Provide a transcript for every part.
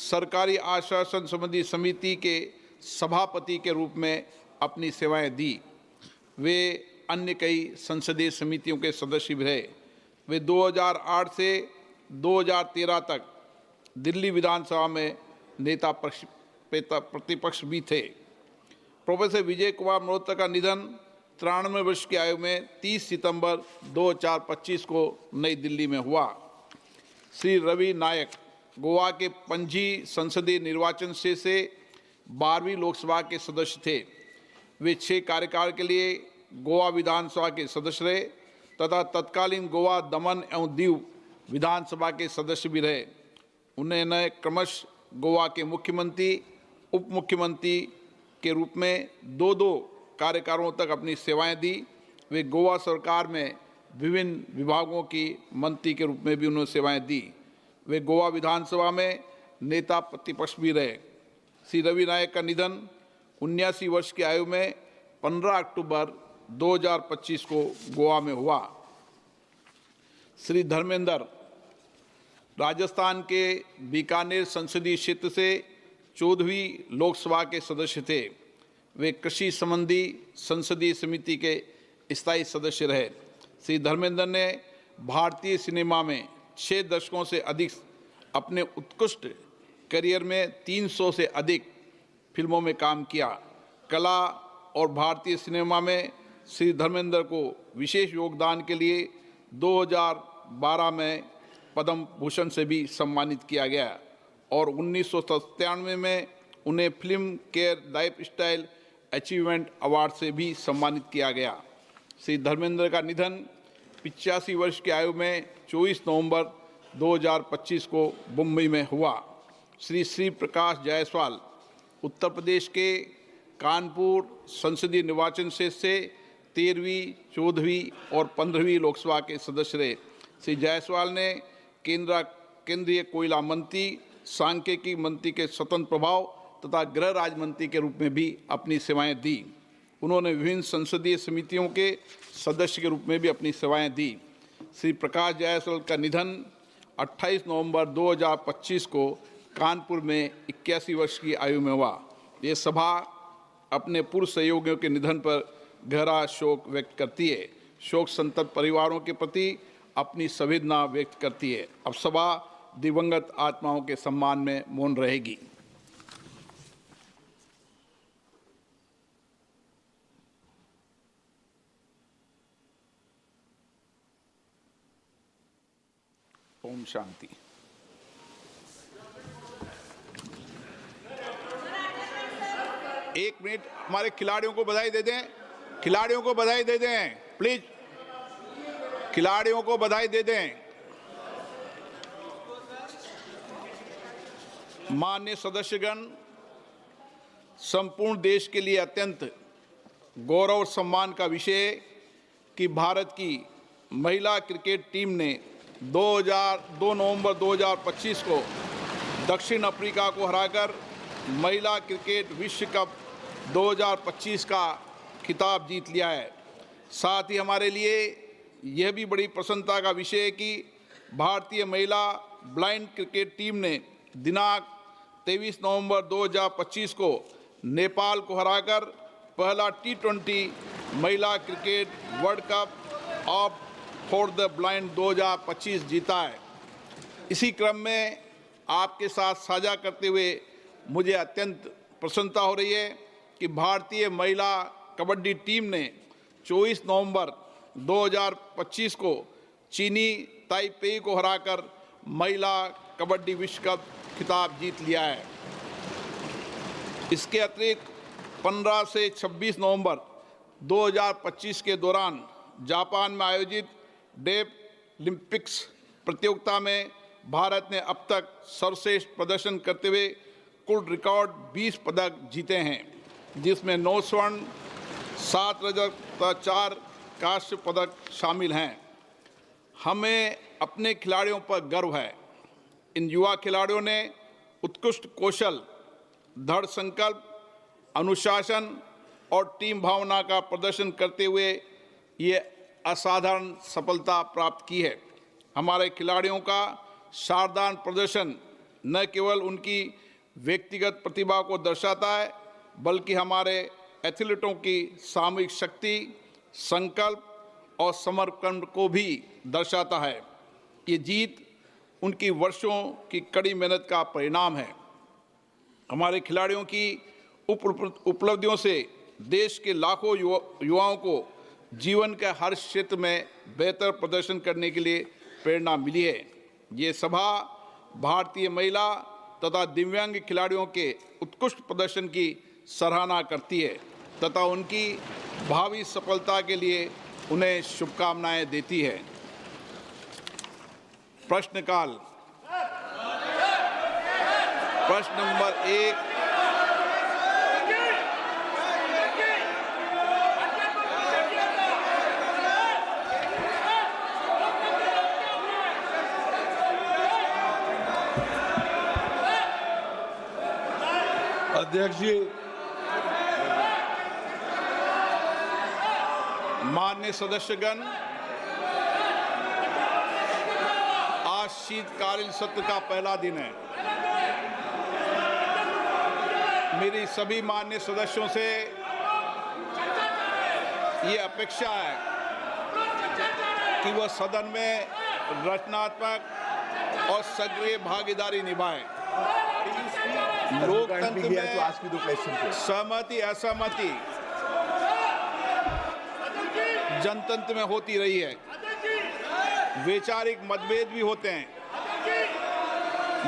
सरकारी आश्वासन संबंधी समिति के सभापति के रूप में अपनी सेवाएं दी। वे अन्य कई संसदीय समितियों के सदस्य भी रहे। वे 2008 से 2013 तक दिल्ली विधानसभा में नेता प्रतिपक्ष भी थे। प्रोफेसर विजय कुमार मल्होत्रा का निधन 93 वर्ष की आयु में 30 सितंबर 2025 को नई दिल्ली में हुआ। श्री रवि नायक गोवा के पणजी संसदीय निर्वाचन क्षेत्र से 12वीं लोकसभा के सदस्य थे। वे 6 कार्यकाल के लिए गोवा विधानसभा के सदस्य रहे तथा तत्कालीन गोवा, दमन एवं दीव विधानसभा के सदस्य भी रहे। उन्होंने क्रमशः गोवा के मुख्यमंत्री, उप मुख्यमंत्री के रूप में 2 कार्यकालों तक अपनी सेवाएं दी। वे गोवा सरकार में विभिन्न विभागों की मंत्री के रूप में भी उन्होंने सेवाएं दी। वे गोवा विधानसभा में नेता प्रतिपक्ष भी रहे। श्री रवि नायक का निधन 79 वर्ष की आयु में 15 अक्टूबर 2025 को गोवा में हुआ। श्री धर्मेंद्र राजस्थान के बीकानेर संसदीय क्षेत्र से 14वीं लोकसभा के सदस्य थे। वे कृषि संबंधी संसदीय समिति के स्थायी सदस्य रहे। श्री धर्मेंद्र ने भारतीय सिनेमा में 6 दशकों से अधिक अपने उत्कृष्ट करियर में 300 से अधिक फिल्मों में काम किया। कला और भारतीय सिनेमा में श्री धर्मेंद्र को विशेष योगदान के लिए 2012 में पद्म भूषण से भी सम्मानित किया गया और 1997 में उन्हें film care lifestyle achievement award से भी सम्मानित किया गया। श्री धर्मेंद्र का निधन 85 वर्ष की आयु में 24 नवंबर 2025 को मुंबई में हुआ। श्री प्रकाश जायसवाल उत्तर प्रदेश के कानपुर संसदीय निर्वाचन क्षेत्र से 13वीं, 14वीं और 15वीं लोकसभा के सदस्य रहे। श्री जायसवाल ने केंद्रीय कोयला मंत्री, सांख्यिकी मंत्री के स्वतंत्र प्रभाव तथा गृह राज्य मंत्री के रूप में भी अपनी सेवाएं दी। उन्होंने विभिन्न संसदीय समितियों के सदस्य के रूप में भी अपनी सेवाएं दी। श्री प्रकाश जायसवाल का निधन 28 नवंबर 2025 को कानपुर में 81 वर्ष की आयु में हुआ। ये सभा अपने पूर्व सहयोगियों के निधन पर गहरा शोक व्यक्त करती है। शोक संतप्त परिवारों के प्रति अपनी संवेदना व्यक्त करती है। अब सभा दिवंगत आत्माओं के सम्मान में मौन रहेगी। ओम शांति। एक मिनट, हमारे खिलाड़ियों को बधाई दे दें। खिलाड़ियों को बधाई दे दें प्लीज। खिलाड़ियों को बधाई दे दें। माननीय सदस्यगण, संपूर्ण देश के लिए अत्यंत गौरव और सम्मान का विषय कि भारत की महिला क्रिकेट टीम ने 2 नवंबर 2025 को दक्षिण अफ्रीका को हराकर महिला क्रिकेट विश्व कप 2025 का खिताब जीत लिया है। साथ ही हमारे लिए यह भी बड़ी प्रसन्नता का विषय है कि भारतीय महिला ब्लाइंड क्रिकेट टीम ने दिनांक 23 नवंबर 2025 को नेपाल को हराकर पहला T20 महिला cricket world cup of for the blind 2025 जीता है। इसी क्रम में आपके साथ साझा करते हुए मुझे अत्यंत प्रसन्नता हो रही है कि भारतीय महिला कबड्डी टीम ने 24 नवंबर 2025 को चीनी ताइपेई को हराकर महिला कबड्डी विश्व कप खिताब जीत लिया है। इसके अतिरिक्त 15 से 26 नवंबर 2025 के दौरान जापान में आयोजित डेफ ओलंपिक्स प्रतियोगिता में भारत ने अब तक सर्वश्रेष्ठ प्रदर्शन करते हुए कुल रिकॉर्ड 20 पदक जीते हैं, जिसमें 9 स्वर्ण, 7 रजत तथा 4 कांस्य पदक शामिल हैं। हमें अपने खिलाड़ियों पर गर्व है। इन युवा खिलाड़ियों ने उत्कृष्ट कौशल, दृढ़ संकल्प, अनुशासन और टीम भावना का प्रदर्शन करते हुए ये असाधारण सफलता प्राप्त की है। हमारे खिलाड़ियों का शानदार प्रदर्शन न केवल उनकी व्यक्तिगत प्रतिभा को दर्शाता है, बल्कि हमारे एथलीटों की सामूहिक शक्ति, संकल्प और समर्पण को भी दर्शाता है। ये जीत उनकी वर्षों की कड़ी मेहनत का परिणाम है। हमारे खिलाड़ियों की उपलब्धियों से देश के लाखों युवाओं को जीवन के हर क्षेत्र में बेहतर प्रदर्शन करने के लिए प्रेरणा मिली है। ये सभा भारतीय महिला तथा दिव्यांग खिलाड़ियों के उत्कृष्ट प्रदर्शन की सराहना करती है तथा उनकी भावी सफलता के लिए उन्हें शुभकामनाएं देती है। प्रश्नकाल। प्रश्न नंबर 1। अध्यक्ष जी, माननीय सदस्यगण, आज शीतकालीन सत्र का पहला दिन है। मेरी सभी माननीय सदस्यों से ये अपेक्षा है कि वह सदन में रचनात्मक और सक्रिय भागीदारी निभाएं। लोकतंत्र में सहमति असहमति जनतंत्र में होती रही है। वैचारिक मतभेद भी होते हैं,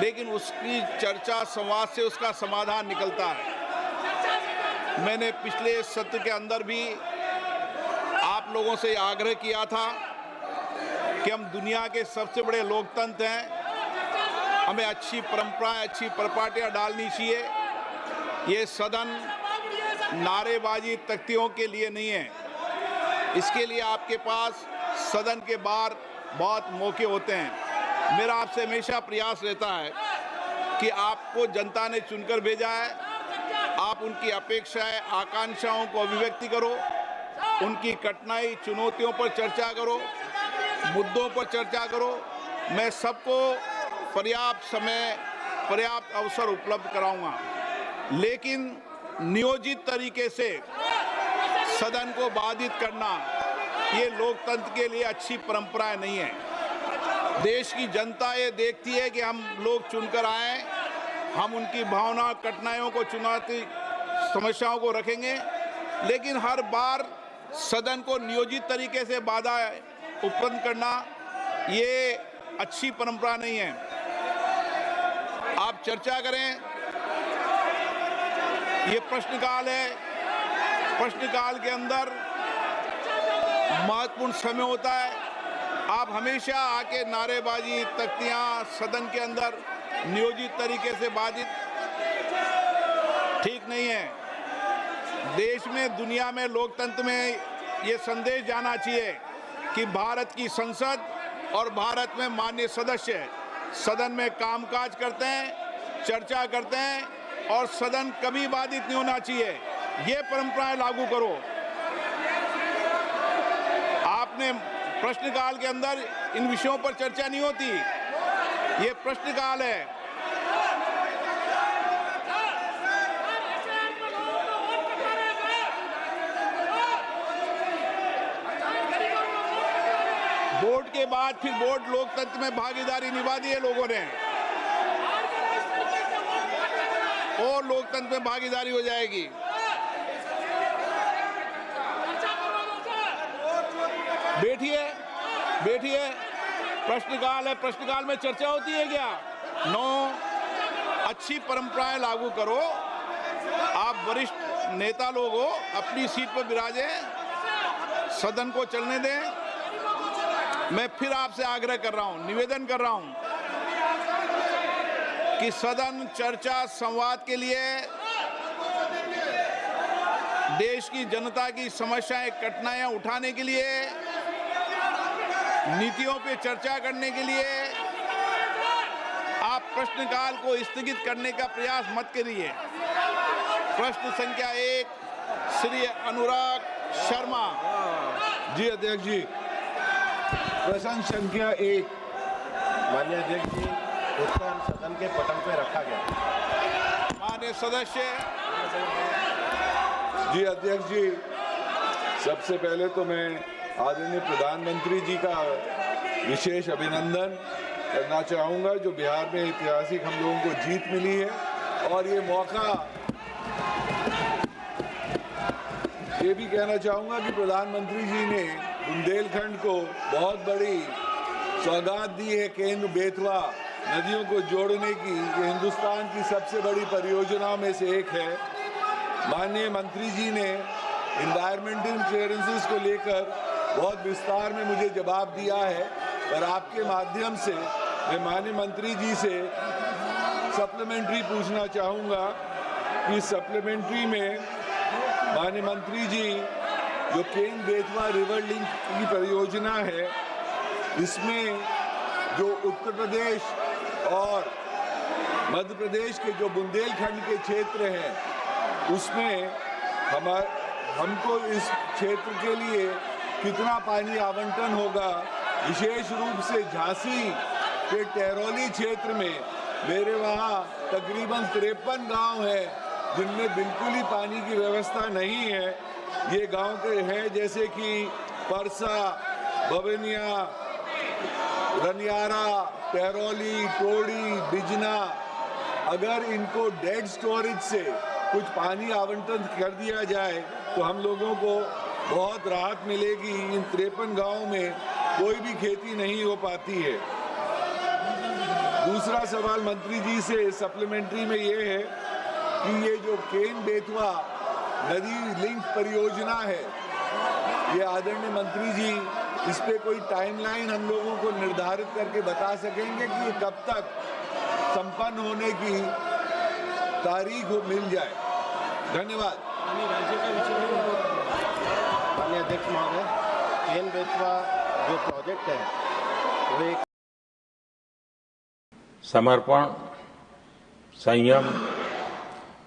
लेकिन उसकी चर्चा संवाद से उसका समाधान निकलता है। मैंने पिछले सत्र के अंदर भी आप लोगों से आग्रह किया था कि हम दुनिया के सबसे बड़े लोकतंत्र हैं, हमें अच्छी परंपराएं, अच्छी परिपाटियां डालनी चाहिए। ये सदन नारेबाजी तख्तियों के लिए नहीं है। इसके लिए आपके पास सदन के बाहर बहुत मौके होते हैं। मेरा आपसे हमेशा प्रयास रहता है कि आपको जनता ने चुनकर भेजा है, आप उनकी अपेक्षाएं, आकांक्षाओं को अभिव्यक्ति करो, उनकी कठिनाई, चुनौतियों पर चर्चा करो, मुद्दों पर चर्चा करो। मैं सबको पर्याप्त समय, पर्याप्त अवसर उपलब्ध कराऊंगा, लेकिन नियोजित तरीके से सदन को बाधित करना ये लोकतंत्र के लिए अच्छी परंपरा नहीं है। देश की जनता ये देखती है कि हम लोग चुनकर आए, हम उनकी भावना, कठिनाइयों को, चुनौती, समस्याओं को रखेंगे, लेकिन हर बार सदन को नियोजित तरीके से बाधा उत्पन्न करना ये अच्छी परंपरा नहीं है। आप चर्चा करें। ये प्रश्नकाल है, प्रश्नकाल के अंदर महत्वपूर्ण समय होता है। आप हमेशा आके नारेबाजी, तख्तियां सदन के अंदर नियोजित तरीके से बाधित, ठीक नहीं है। देश में, दुनिया में, लोकतंत्र में ये संदेश जाना चाहिए कि भारत की संसद और भारत में माननीय सदस्य सदन में कामकाज करते हैं, चर्चा करते हैं और सदन कभी बाधित नहीं होना चाहिए। ये परंपराएं लागू करो। आपने प्रश्नकाल के अंदर इन विषयों पर चर्चा नहीं होती। ये प्रश्नकाल है। वोट के बाद फिर वोट लोकतंत्र में भागीदारी निभा दी है लोगों ने, और लोकतंत्र में भागीदारी हो जाएगी। बैठिए, बैठिए। प्रश्नकाल है, प्रश्नकाल में चर्चा होती है क्या? नो। अच्छी परंपराएं लागू करो। आप वरिष्ठ नेता लोग हो, अपनी सीट पर विराजे, सदन को चलने दें। मैं फिर आपसे आग्रह कर रहा हूं, निवेदन कर रहा हूं कि सदन चर्चा, संवाद के लिए, देश की जनता की समस्याएं, कठिनाइयां उठाने के लिए, नीतियों पे चर्चा करने के लिए आप प्रश्नकाल को स्थगित करने का प्रयास मत करिए। प्रश्न संख्या 1, श्री अनुराग शर्मा। जी अध्यक्ष जी, प्रश्न संख्या 1। माननीय अध्यक्ष जी, उत्तर सदन के पटल पे रखा गया। माननीय सदस्य। जी अध्यक्ष जी, सबसे पहले तो मैं आदरणीय प्रधानमंत्री जी का विशेष अभिनंदन करना चाहूँगा, जो बिहार में ऐतिहासिक हम लोगों को जीत मिली है। और ये मौका ये भी कहना चाहूँगा कि प्रधानमंत्री जी ने बुंदेलखंड को बहुत बड़ी सौगात दी है। केन बेतवा नदियों को जोड़ने की ये हिंदुस्तान की सबसे बड़ी परियोजनाओं में से एक है। माननीय मंत्री जी ने एनवायरमेंटल क्लियरेंसेस को लेकर बहुत विस्तार में मुझे जवाब दिया है, और आपके माध्यम से मैं माननीय मंत्री जी से सप्लीमेंट्री पूछना चाहूँगा कि सप्लीमेंट्री में माननीय मंत्री जी जो केन बेतवा रिवर लिंक की परियोजना है, इसमें जो उत्तर प्रदेश और मध्य प्रदेश के जो बुंदेलखंड के क्षेत्र हैं, उसमें हमको इस क्षेत्र के लिए कितना पानी आवंटन होगा। विशेष रूप से झांसी के टहरौली क्षेत्र में मेरे वहाँ तकरीबन 53 गांव हैं जिनमें बिल्कुल ही पानी की व्यवस्था नहीं है। ये गांव के हैं जैसे कि परसा, बबनिया, रनियारा, टहरौली, टोड़ी, बिजना। अगर इनको डेड स्टोरेज से कुछ पानी आवंटन कर दिया जाए तो हम लोगों को बहुत राहत मिलेगी। इन 53 गांवों में कोई भी खेती नहीं हो पाती है। दूसरा सवाल मंत्री जी से सप्लीमेंट्री में ये है कि ये जो केन बेतवा नदी लिंक परियोजना है, ये आदरणीय मंत्री जी इस पे कोई टाइमलाइन हम लोगों को निर्धारित करके बता सकेंगे कि ये कब तक संपन्न होने की तारीख मिल जाए। धन्यवाद। माननीय अध्यक्ष महोदय, केन बेतवा जो प्रोजेक्ट है वो एक समर्पण, संयम,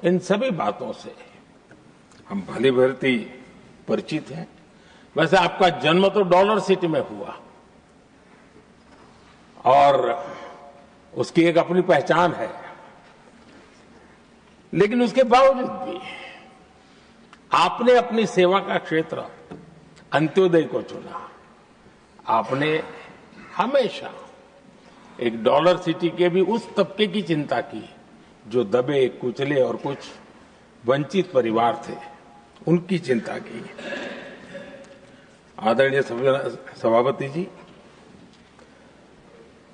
इन सभी बातों से हम भली भांति परिचित हैं। वैसे आपका जन्म तो डॉलर सिटी में हुआ और उसकी एक अपनी पहचान है, लेकिन उसके बावजूद भी आपने अपनी सेवा का क्षेत्र अंत्योदय को चुना। आपने हमेशा एक डॉलर सिटी के भी उस तबके की चिंता की जो दबे कुचले और कुछ वंचित परिवार थे, उनकी चिंता की। आदरणीय सभापति जी,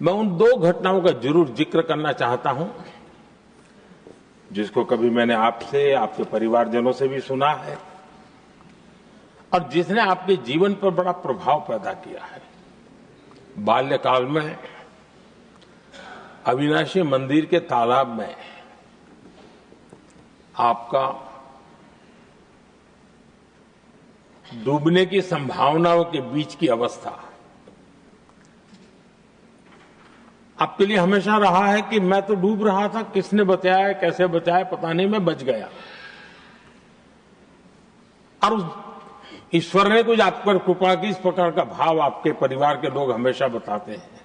मैं उन दो घटनाओं का जरूर जिक्र करना चाहता हूं जिसको कभी मैंने आपसे, आपके परिवारजनों से भी सुना है और जिसने आपके जीवन पर बड़ा प्रभाव पैदा किया है। बाल्यकाल में अविनाशी मंदिर के तालाब में आपका डूबने की संभावनाओं के बीच की अवस्था आपके लिए हमेशा रहा है कि मैं तो डूब रहा था, किसने बचाया, कैसे बचाया पता नहीं, मैं बच गया। और उस ईश्वर ने कुछ आप पर कृपा की, इस प्रकार का भाव आपके परिवार के लोग हमेशा बताते हैं।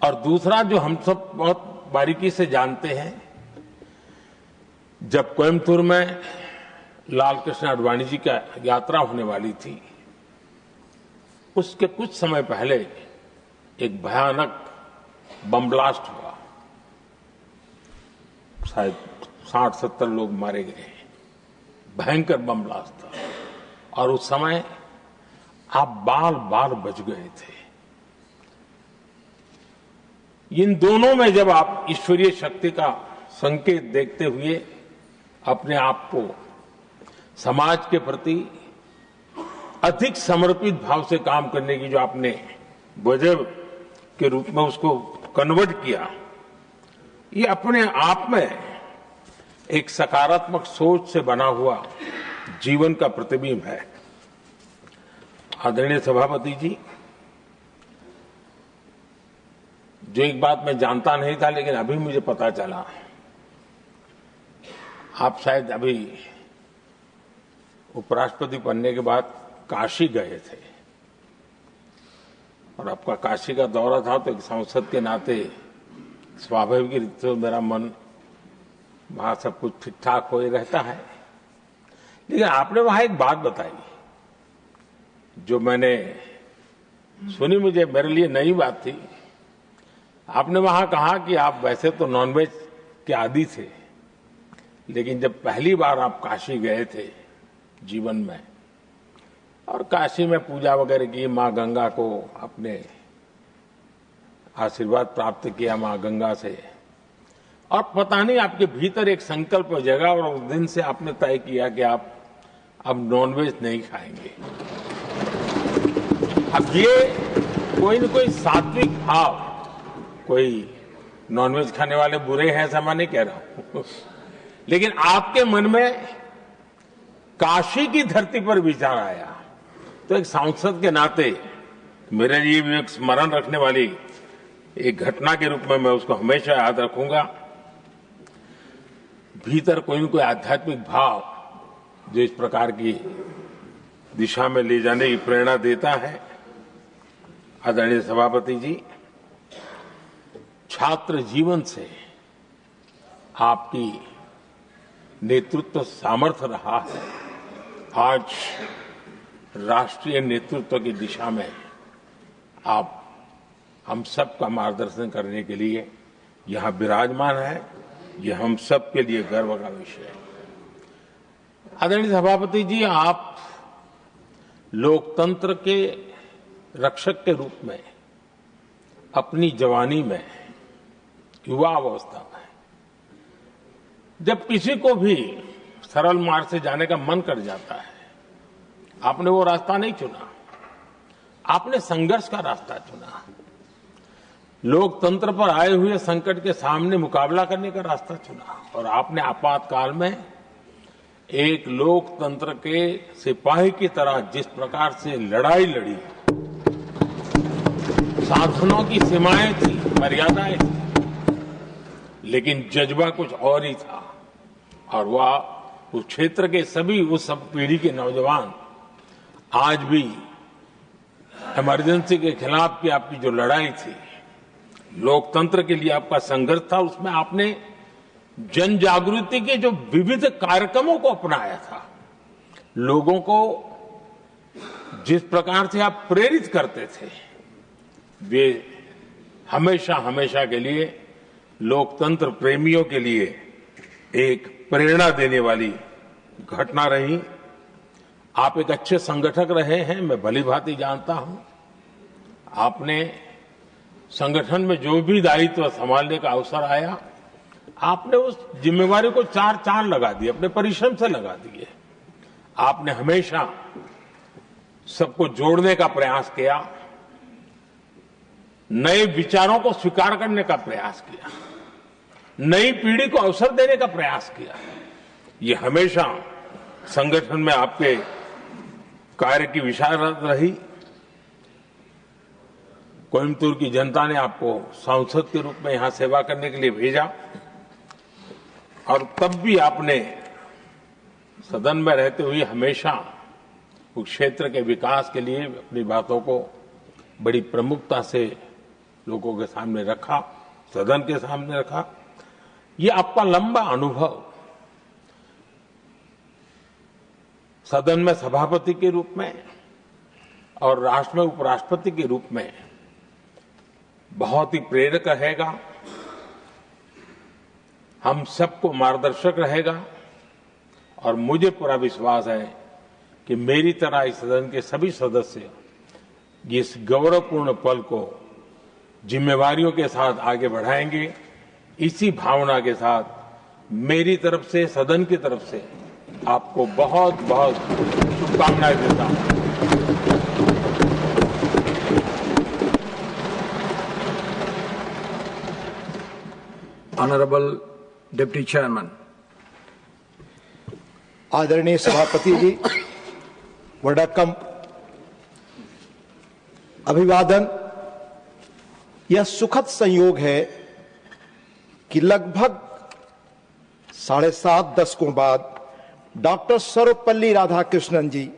और दूसरा जो हम सब बहुत बारीकी से जानते हैं, जब कोयम्बतूर में लाल कृष्ण आडवाणी जी का यात्रा होने वाली थी, उसके कुछ समय पहले एक भयानक बम ब्लास्ट हुआ। शायद 60-70 लोग मारे गए। भयंकर बम ब्लास्ट था और उस समय आप बाल बाल बच गए थे। इन दोनों में जब आप ईश्वरीय शक्ति का संकेत देखते हुए अपने आप को समाज के प्रति अधिक समर्पित भाव से काम करने की जो आपने वजह के रूप में उसको कन्वर्ट किया, ये अपने आप में एक सकारात्मक सोच से बना हुआ जीवन का प्रतिबिंब है। आदरणीय सभापति जी, जो एक बात मैं जानता नहीं था लेकिन अभी मुझे पता चला, आप शायद अभी उपराष्ट्रपति बनने के बाद काशी गए थे और आपका काशी का दौरा था तो एक सांसद के नाते स्वाभाविक रूप से मेरा मन वहां सब कुछ ठीक ठाक हो ही रहता है। लेकिन आपने वहां एक बात बताई जो मैंने सुनी, मुझे मेरे लिए नई बात थी। आपने वहां कहा कि आप वैसे तो नॉनवेज के आदी थे, लेकिन जब पहली बार आप काशी गए थे जीवन में और काशी में पूजा वगैरह की, मां गंगा को अपने आशीर्वाद प्राप्त किया मां गंगा से, और पता नहीं आपके भीतर एक संकल्प जगा और उस दिन से आपने तय किया कि आप अब नॉनवेज नहीं खाएंगे। अब ये कोई न कोई सात्विक भाव, कोई नॉनवेज खाने वाले बुरे हैं ऐसा मैं नहीं कह रहा हूं, लेकिन आपके मन में काशी की धरती पर विचार आया, तो एक सांसद के नाते मेरे लिए भी एक स्मरण रखने वाली एक घटना के रूप में मैं उसको हमेशा याद रखूंगा। भीतर कोई न कोई आध्यात्मिक भाव जो इस प्रकार की दिशा में ले जाने की प्रेरणा देता है। आदरणीय सभापति जी, छात्र जीवन से आपकी नेतृत्व सामर्थ्य रहा है। आज राष्ट्रीय नेतृत्व की दिशा में आप हम सब का मार्गदर्शन करने के लिए यहां विराजमान है। यह हम सब के लिए गर्व का विषय है। आदरणीय सभापति जी, आप लोकतंत्र के रक्षक के रूप में अपनी जवानी में, युवा अवस्था में, जब किसी को भी सरल मार्ग से जाने का मन कर जाता है, आपने वो रास्ता नहीं चुना, आपने संघर्ष का रास्ता चुना। लोकतंत्र पर आए हुए संकट के सामने मुकाबला करने का रास्ता चुना और आपने आपातकाल में एक लोकतंत्र के सिपाही की तरह जिस प्रकार से लड़ाई लड़ी, साधनों की सीमाएं थी, मर्यादाएं थी, लेकिन जज्बा कुछ और ही था। और वह उस क्षेत्र के सभी उस सब पीढ़ी के नौजवान आज भी इमरजेंसी के खिलाफ की आपकी जो लड़ाई थी, लोकतंत्र के लिए आपका संघर्ष था, उसमें आपने जन जागृति के जो विविध कार्यक्रमों को अपनाया था। लोगों को जिस प्रकार से आप प्रेरित करते थे, वे हमेशा हमेशा के लिए लोकतंत्र प्रेमियों के लिए एक प्रेरणा देने वाली घटना रही। आप एक अच्छे संगठक रहे हैं, मैं भलीभांति जानता हूं। आपने संगठन में जो भी दायित्व संभालने का अवसर आया, आपने उस जिम्मेवारी को चार चांद लगा दिए, अपने परिश्रम से लगा दिए। आपने हमेशा सबको जोड़ने का प्रयास किया, नए विचारों को स्वीकार करने का प्रयास किया, नई पीढ़ी को अवसर देने का प्रयास किया। ये हमेशा संगठन में आपके कार्य की विशारत रही। कोयम्बतूर की जनता ने आपको सांसद के रूप में यहां सेवा करने के लिए भेजा और तब भी आपने सदन में रहते हुए हमेशा उस क्षेत्र के विकास के लिए अपनी बातों को बड़ी प्रमुखता से लोगों के सामने रखा, सदन के सामने रखा। ये आपका लंबा अनुभव सदन में सभापति के रूप में और राष्ट्र में उपराष्ट्रपति के रूप में बहुत ही प्रेरक रहेगा, हम सबको मार्गदर्शक रहेगा। और मुझे पूरा विश्वास है कि मेरी तरह इस सदन के सभी सदस्य इस गौरवपूर्ण पल को जिम्मेवारियों के साथ आगे बढ़ाएंगे। इसी भावना के साथ मेरी तरफ से, सदन की तरफ से आपको बहुत बहुत शुभकामनाएं देता हूं। Honorable Deputy Chairman. आदरणीय सभापति जी, वडक्कम, अभिवादन। यह सुखद संयोग है कि लगभग 7.5 दशकों बाद डॉक्टर सर्वपल्ली राधाकृष्णन जी,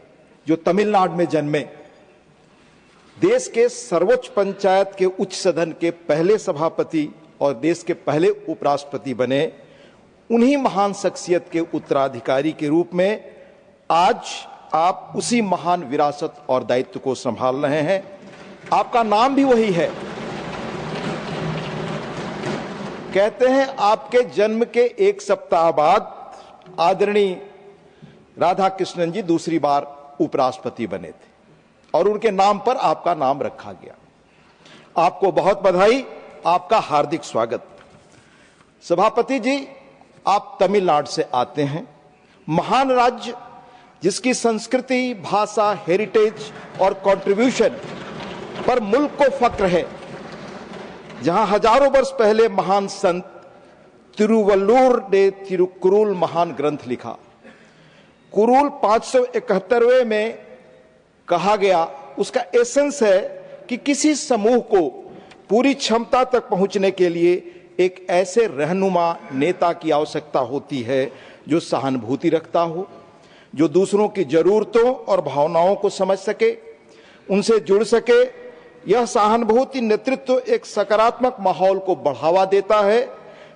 जो तमिलनाडु में जन्मे, देश के सर्वोच्च पंचायत के उच्च सदन के पहले सभापति और देश के पहले उपराष्ट्रपति बने, उन्हीं महान शख्सियत के उत्तराधिकारी के रूप में आज आप उसी महान विरासत और दायित्व को संभाल रहे हैं। आपका नाम भी वही है। कहते हैं आपके जन्म के एक सप्ताह बाद आदरणीय राधा कृष्णन जी दूसरी बार उपराष्ट्रपति बने थे और उनके नाम पर आपका नाम रखा गया। आपको बहुत बधाई, आपका हार्दिक स्वागत। सभापति जी, आप तमिलनाडु से आते हैं, महान राज्य जिसकी संस्कृति, भाषा, हेरिटेज और कंट्रीब्यूशन पर मुल्क को फक्र है, जहां हजारों वर्ष पहले महान संत तिरुवल्लुवर ने तिरुकुरुल महान ग्रंथ लिखा। कुरुल 571वें में कहा गया, उसका एसेंस है कि किसी समूह को पूरी क्षमता तक पहुंचने के लिए एक ऐसे रहनुमा नेता की आवश्यकता होती है जो सहानुभूति रखता हो, जो दूसरों की जरूरतों और भावनाओं को समझ सके, उनसे जुड़ सके। यह सहानुभूति नेतृत्व एक सकारात्मक माहौल को बढ़ावा देता है,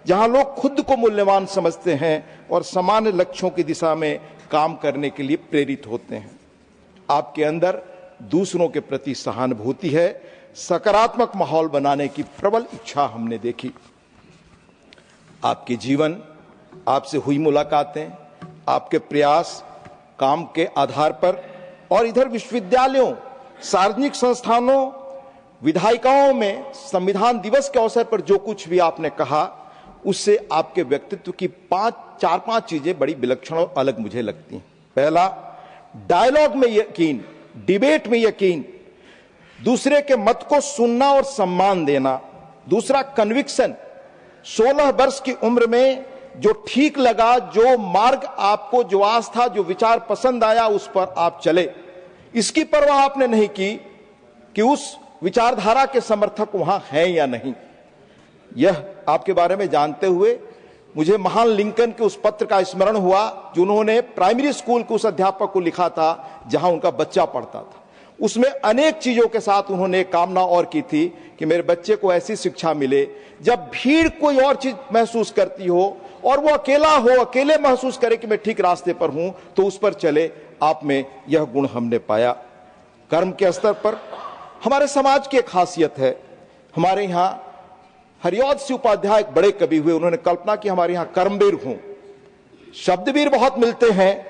जहां लोग खुद को मूल्यवान समझते हैं और सामान्य लक्ष्यों की दिशा में काम करने के लिए प्रेरित होते हैं। आपके अंदर दूसरों के प्रति सहानुभूति है, सकारात्मक माहौल बनाने की प्रबल इच्छा हमने देखी। आपके जीवन, आपसे हुई मुलाकातें, आपके प्रयास काम के आधार पर और इधर विश्वविद्यालयों, सार्वजनिक संस्थानों, विधायिकाओं में संविधान दिवस के अवसर पर जो कुछ भी आपने कहा, उससे आपके व्यक्तित्व की चार पांच चीजें बड़ी विलक्षण और अलग मुझे लगती हैं। पहला, डायलॉग में यकीन, डिबेट में यकीन, दूसरे के मत को सुनना और सम्मान देना। दूसरा, कन्विक्शन, 16 वर्ष की उम्र में जो ठीक लगा, जो मार्ग आपको, जो आस्था, जो विचार पसंद आया, उस पर आप चले। इसकी परवाह आपने नहीं की कि उस विचारधारा के समर्थक वहां हैं या नहीं। यह आपके बारे में जानते हुए मुझे महान लिंकन के उस पत्र का स्मरण हुआ जो उन्होंने प्राइमरी स्कूल के उस अध्यापक को लिखा था जहां उनका बच्चा पढ़ता था। उसमें अनेक चीजों के साथ उन्होंने कामना और की थी कि मेरे बच्चे को ऐसी शिक्षा मिले, जब भीड़ कोई और चीज महसूस करती हो और वो अकेला हो, अकेले महसूस करे कि मैं ठीक रास्ते पर हूं, तो उस पर चले। आप में यह गुण हमने पाया। कर्म के स्तर पर हमारे समाज की एक खासियत है। हमारे यहां हरिऔध सिंह उपाध्याय एक बड़े कवि हुए, उन्होंने कल्पना की हमारे यहां कर्मवीर हों। शब्दवीर बहुत मिलते हैं,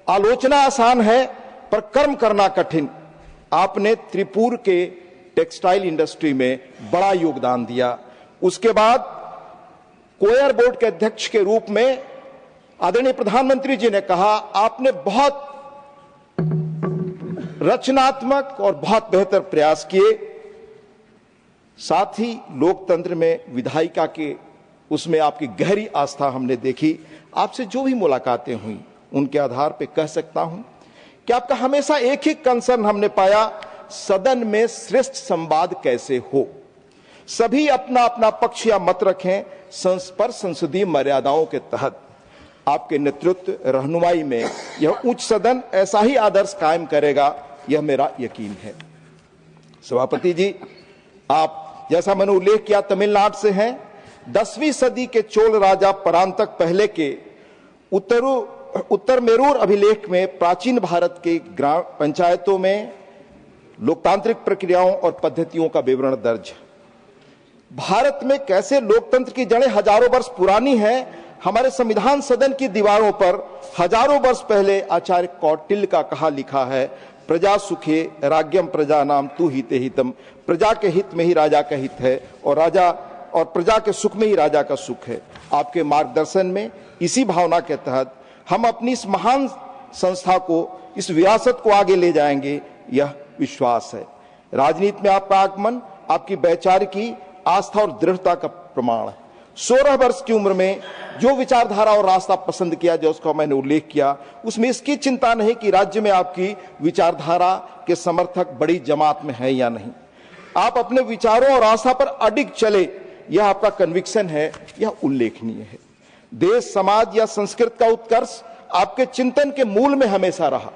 आलोचना आसान है पर कर्म करना कठिन। आपने त्रिपुर के टेक्सटाइल इंडस्ट्री में बड़ा योगदान दिया। उसके बाद कोयर बोर्ड के अध्यक्ष के रूप में आदरणीय प्रधानमंत्री जी ने कहा, आपने बहुत रचनात्मक और बहुत बेहतर प्रयास किए। साथ ही लोकतंत्र में विधायिका के उसमें आपकी गहरी आस्था हमने देखी। आपसे जो भी मुलाकातें हुई उनके आधार पर कह सकता हूं कि आपका हमेशा एक ही कंसर्न हमने पाया, सदन में श्रेष्ठ संवाद कैसे हो। सभी अपना अपना पक्ष या मत रखें, पर संसदीय मर्यादाओं के तहत आपके नेतृत्व रहनुमाई में यह उच्च सदन ऐसा ही आदर्श कायम करेगा, यह मेरा यकीन है। सभापति जी, आप जैसा मैंने उल्लेख किया तमिलनाडु से हैं। 10वीं सदी के चोल राजा परांतक पहले के उत्तर मेरूर अभिलेख में प्राचीन भारत के ग्राम पंचायतों में लोकतांत्रिक प्रक्रियाओं और पद्धतियों का विवरण दर्ज है। भारत में कैसे लोकतंत्र की जड़ें हजारों वर्ष पुरानी हैं, हमारे संविधान सदन की दीवारों पर हजारों वर्ष पहले आचार्य कौटिल्य का कहा लिखा है, प्रजा सुखे राज्यम प्रजा नाम तू हिते हितम। प्रजा के हित में ही राजा का हित है और राजा और प्रजा के सुख में ही राजा का सुख है। आपके मार्गदर्शन में इसी भावना के तहत हम अपनी इस महान संस्था को, इस विरासत को आगे ले जाएंगे, यह विश्वास है। राजनीति में आपका आगमन आपकी वैचारिकी आस्था और दृढ़ता का प्रमाण है। 16 वर्ष की उम्र में जो विचारधारा और रास्ता पसंद किया, जो उसका मैंने उल्लेख किया, उसमें इसकी चिंता नहीं कि राज्य में आपकी विचारधारा के समर्थक बड़ी जमात में है या नहीं। आप अपने विचारों और आस्था पर अडिग चले, यह आपका कन्विक्शन है, यह उल्लेखनीय है। देश, समाज या संस्कृति का उत्कर्ष आपके चिंतन के मूल में हमेशा रहा।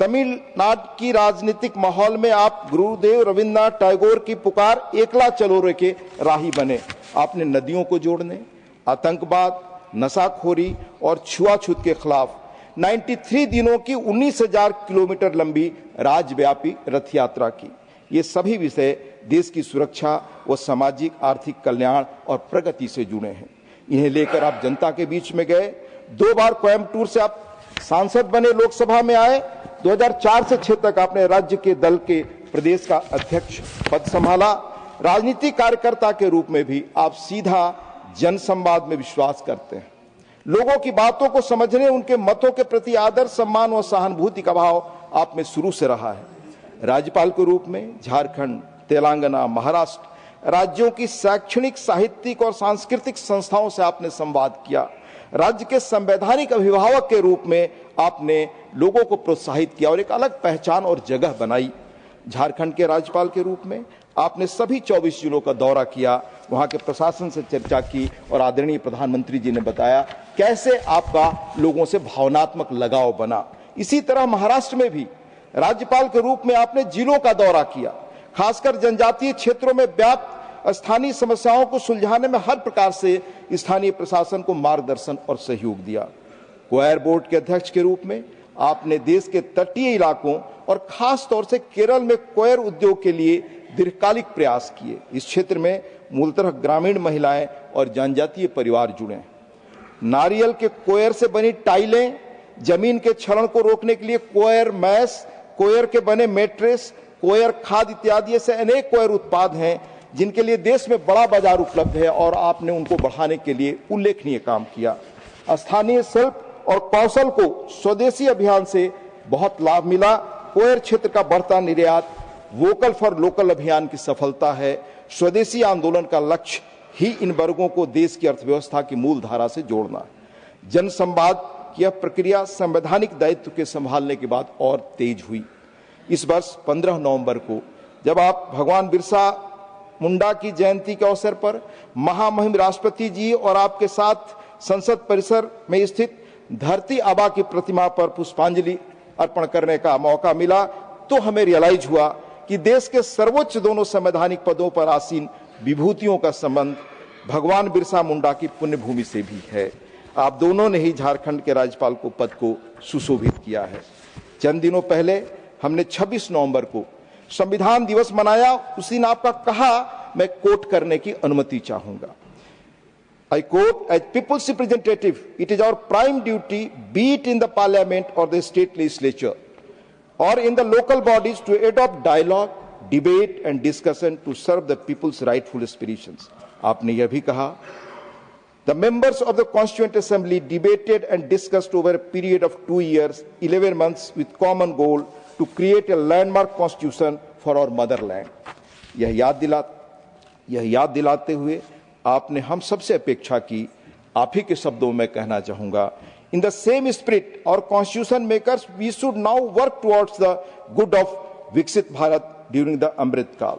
तमिलनाडु की राजनीतिक माहौल में आप गुरुदेव रविन्द्रनाथ टैगोर की पुकार एकला चलो रे के राही बने। आपने नदियों को जोड़ने, आतंकवाद, नशाखोरी और छुआछूत के खिलाफ 93 दिनों की 19,000 किलोमीटर लंबी राज्यव्यापी रथ यात्रा की। ये सभी विषय देश की सुरक्षा व सामाजिक आर्थिक कल्याण और प्रगति से जुड़े हैं। इन्हें लेकर आप जनता के बीच में गए। 2 बार कोयम्बटूर से आप सांसद बने, लोकसभा में आए। 2004 से 6 तक आपने राज्य के दल के प्रदेश का अध्यक्ष पद संभाला। राजनीतिक कार्यकर्ता के रूप में भी आप सीधा जनसंवाद में विश्वास करते हैं। लोगों की बातों को समझने, उनके मतों के प्रति आदर, सम्मान और सहानुभूति का भाव आप में शुरू से रहा है। राज्यपाल के रूप में झारखंड, तेलंगाना, महाराष्ट्र राज्यों की शैक्षणिक, साहित्यिक और सांस्कृतिक संस्थाओं से आपने संवाद किया। राज्य के संवैधानिक अभिभावक के रूप में आपने लोगों को प्रोत्साहित किया और एक अलग पहचान और जगह बनाई। झारखंड के राज्यपाल के रूप में आपने सभी 24 जिलों का दौरा किया, वहां के प्रशासन से चर्चा की और आदरणीय प्रधानमंत्री जी ने बताया कैसे आपका लोगों से भावनात्मक लगाव बना। इसी तरह महाराष्ट्र में भी राज्यपाल के रूप में आपने जिलों का दौरा किया, खासकर जनजातीय क्षेत्रों में व्याप्त स्थानीय समस्याओं को सुलझाने में हर प्रकार से स्थानीय प्रशासन को मार्गदर्शन और सहयोग दिया। कोयर बोर्ड के अध्यक्ष के रूप में आपने देश के तटीय इलाकों और खास तौर से केरल में कोयर उद्योग के लिए दीर्घकालिक प्रयास किए। इस क्षेत्र में मूलतः ग्रामीण महिलाएं और जनजातीय परिवार जुड़े हैं। नारियल के कोयर से बनी टाइलें, जमीन के क्षरण को रोकने के लिए कोयर मैस, कोयर के बने मैट्रेस, कोयर खाद इत्यादि ऐसे अनेक कोयर उत्पाद हैं जिनके लिए देश में बड़ा बाजार उपलब्ध है और आपने उनको बढ़ाने के लिए उल्लेखनीय काम किया। स्थानीय शिल्प और कौशल को स्वदेशी अभियान से बहुत लाभ मिला। कोयर क्षेत्र का बढ़ता निर्यात वोकल फॉर लोकल अभियान की सफलता है। स्वदेशी आंदोलन का लक्ष्य ही इन वर्गों को देश की अर्थव्यवस्था की मूल धारा से जोड़ना है। जनसंवाद की यह प्रक्रिया संवैधानिक दायित्व के संभालने के बाद और तेज हुई। इस वर्ष 15 नवंबर को जब आप भगवान बिरसा मुंडा की जयंती के अवसर पर महामहिम राष्ट्रपति जी और आपके साथ संसद परिसर में स्थित धरती आबा की प्रतिमा पर पुष्पांजलि अर्पण करने का मौका मिला तो हमें रियलाइज हुआ कि देश के सर्वोच्च दोनों संवैधानिक पदों पर आसीन विभूतियों का संबंध भगवान बिरसा मुंडा की पुण्यभूमि से भी है। आप दोनों ने ही झारखंड के राज्यपाल को पद को सुशोभित किया है। चंद दिनों पहले हमने 26 नवंबर को संविधान दिवस मनाया। उसी दिन आपका कहा मैं कोट करने की अनुमति चाहूंगा। I quote, as people's representative, it is our prime duty, be it in the parliament or the state legislature or in the local bodies, to adopt dialogue, debate and discussion to serve the people's rightful aspirations. आपने यह भी कहा, the members of the Constituent Assembly debated and discussed over a period of 2 years, 11 months with common goal to create a landmark constitution for our motherland. यह याद दिलाते हुए आपने हम सबसे अपेक्षा की, आप ही के शब्दों में कहना चाहूंगा, इन द सेम स्पिरिट और constitution makers we should now work towards the good of विकसित भारत ड्यूरिंग द अमृत काल।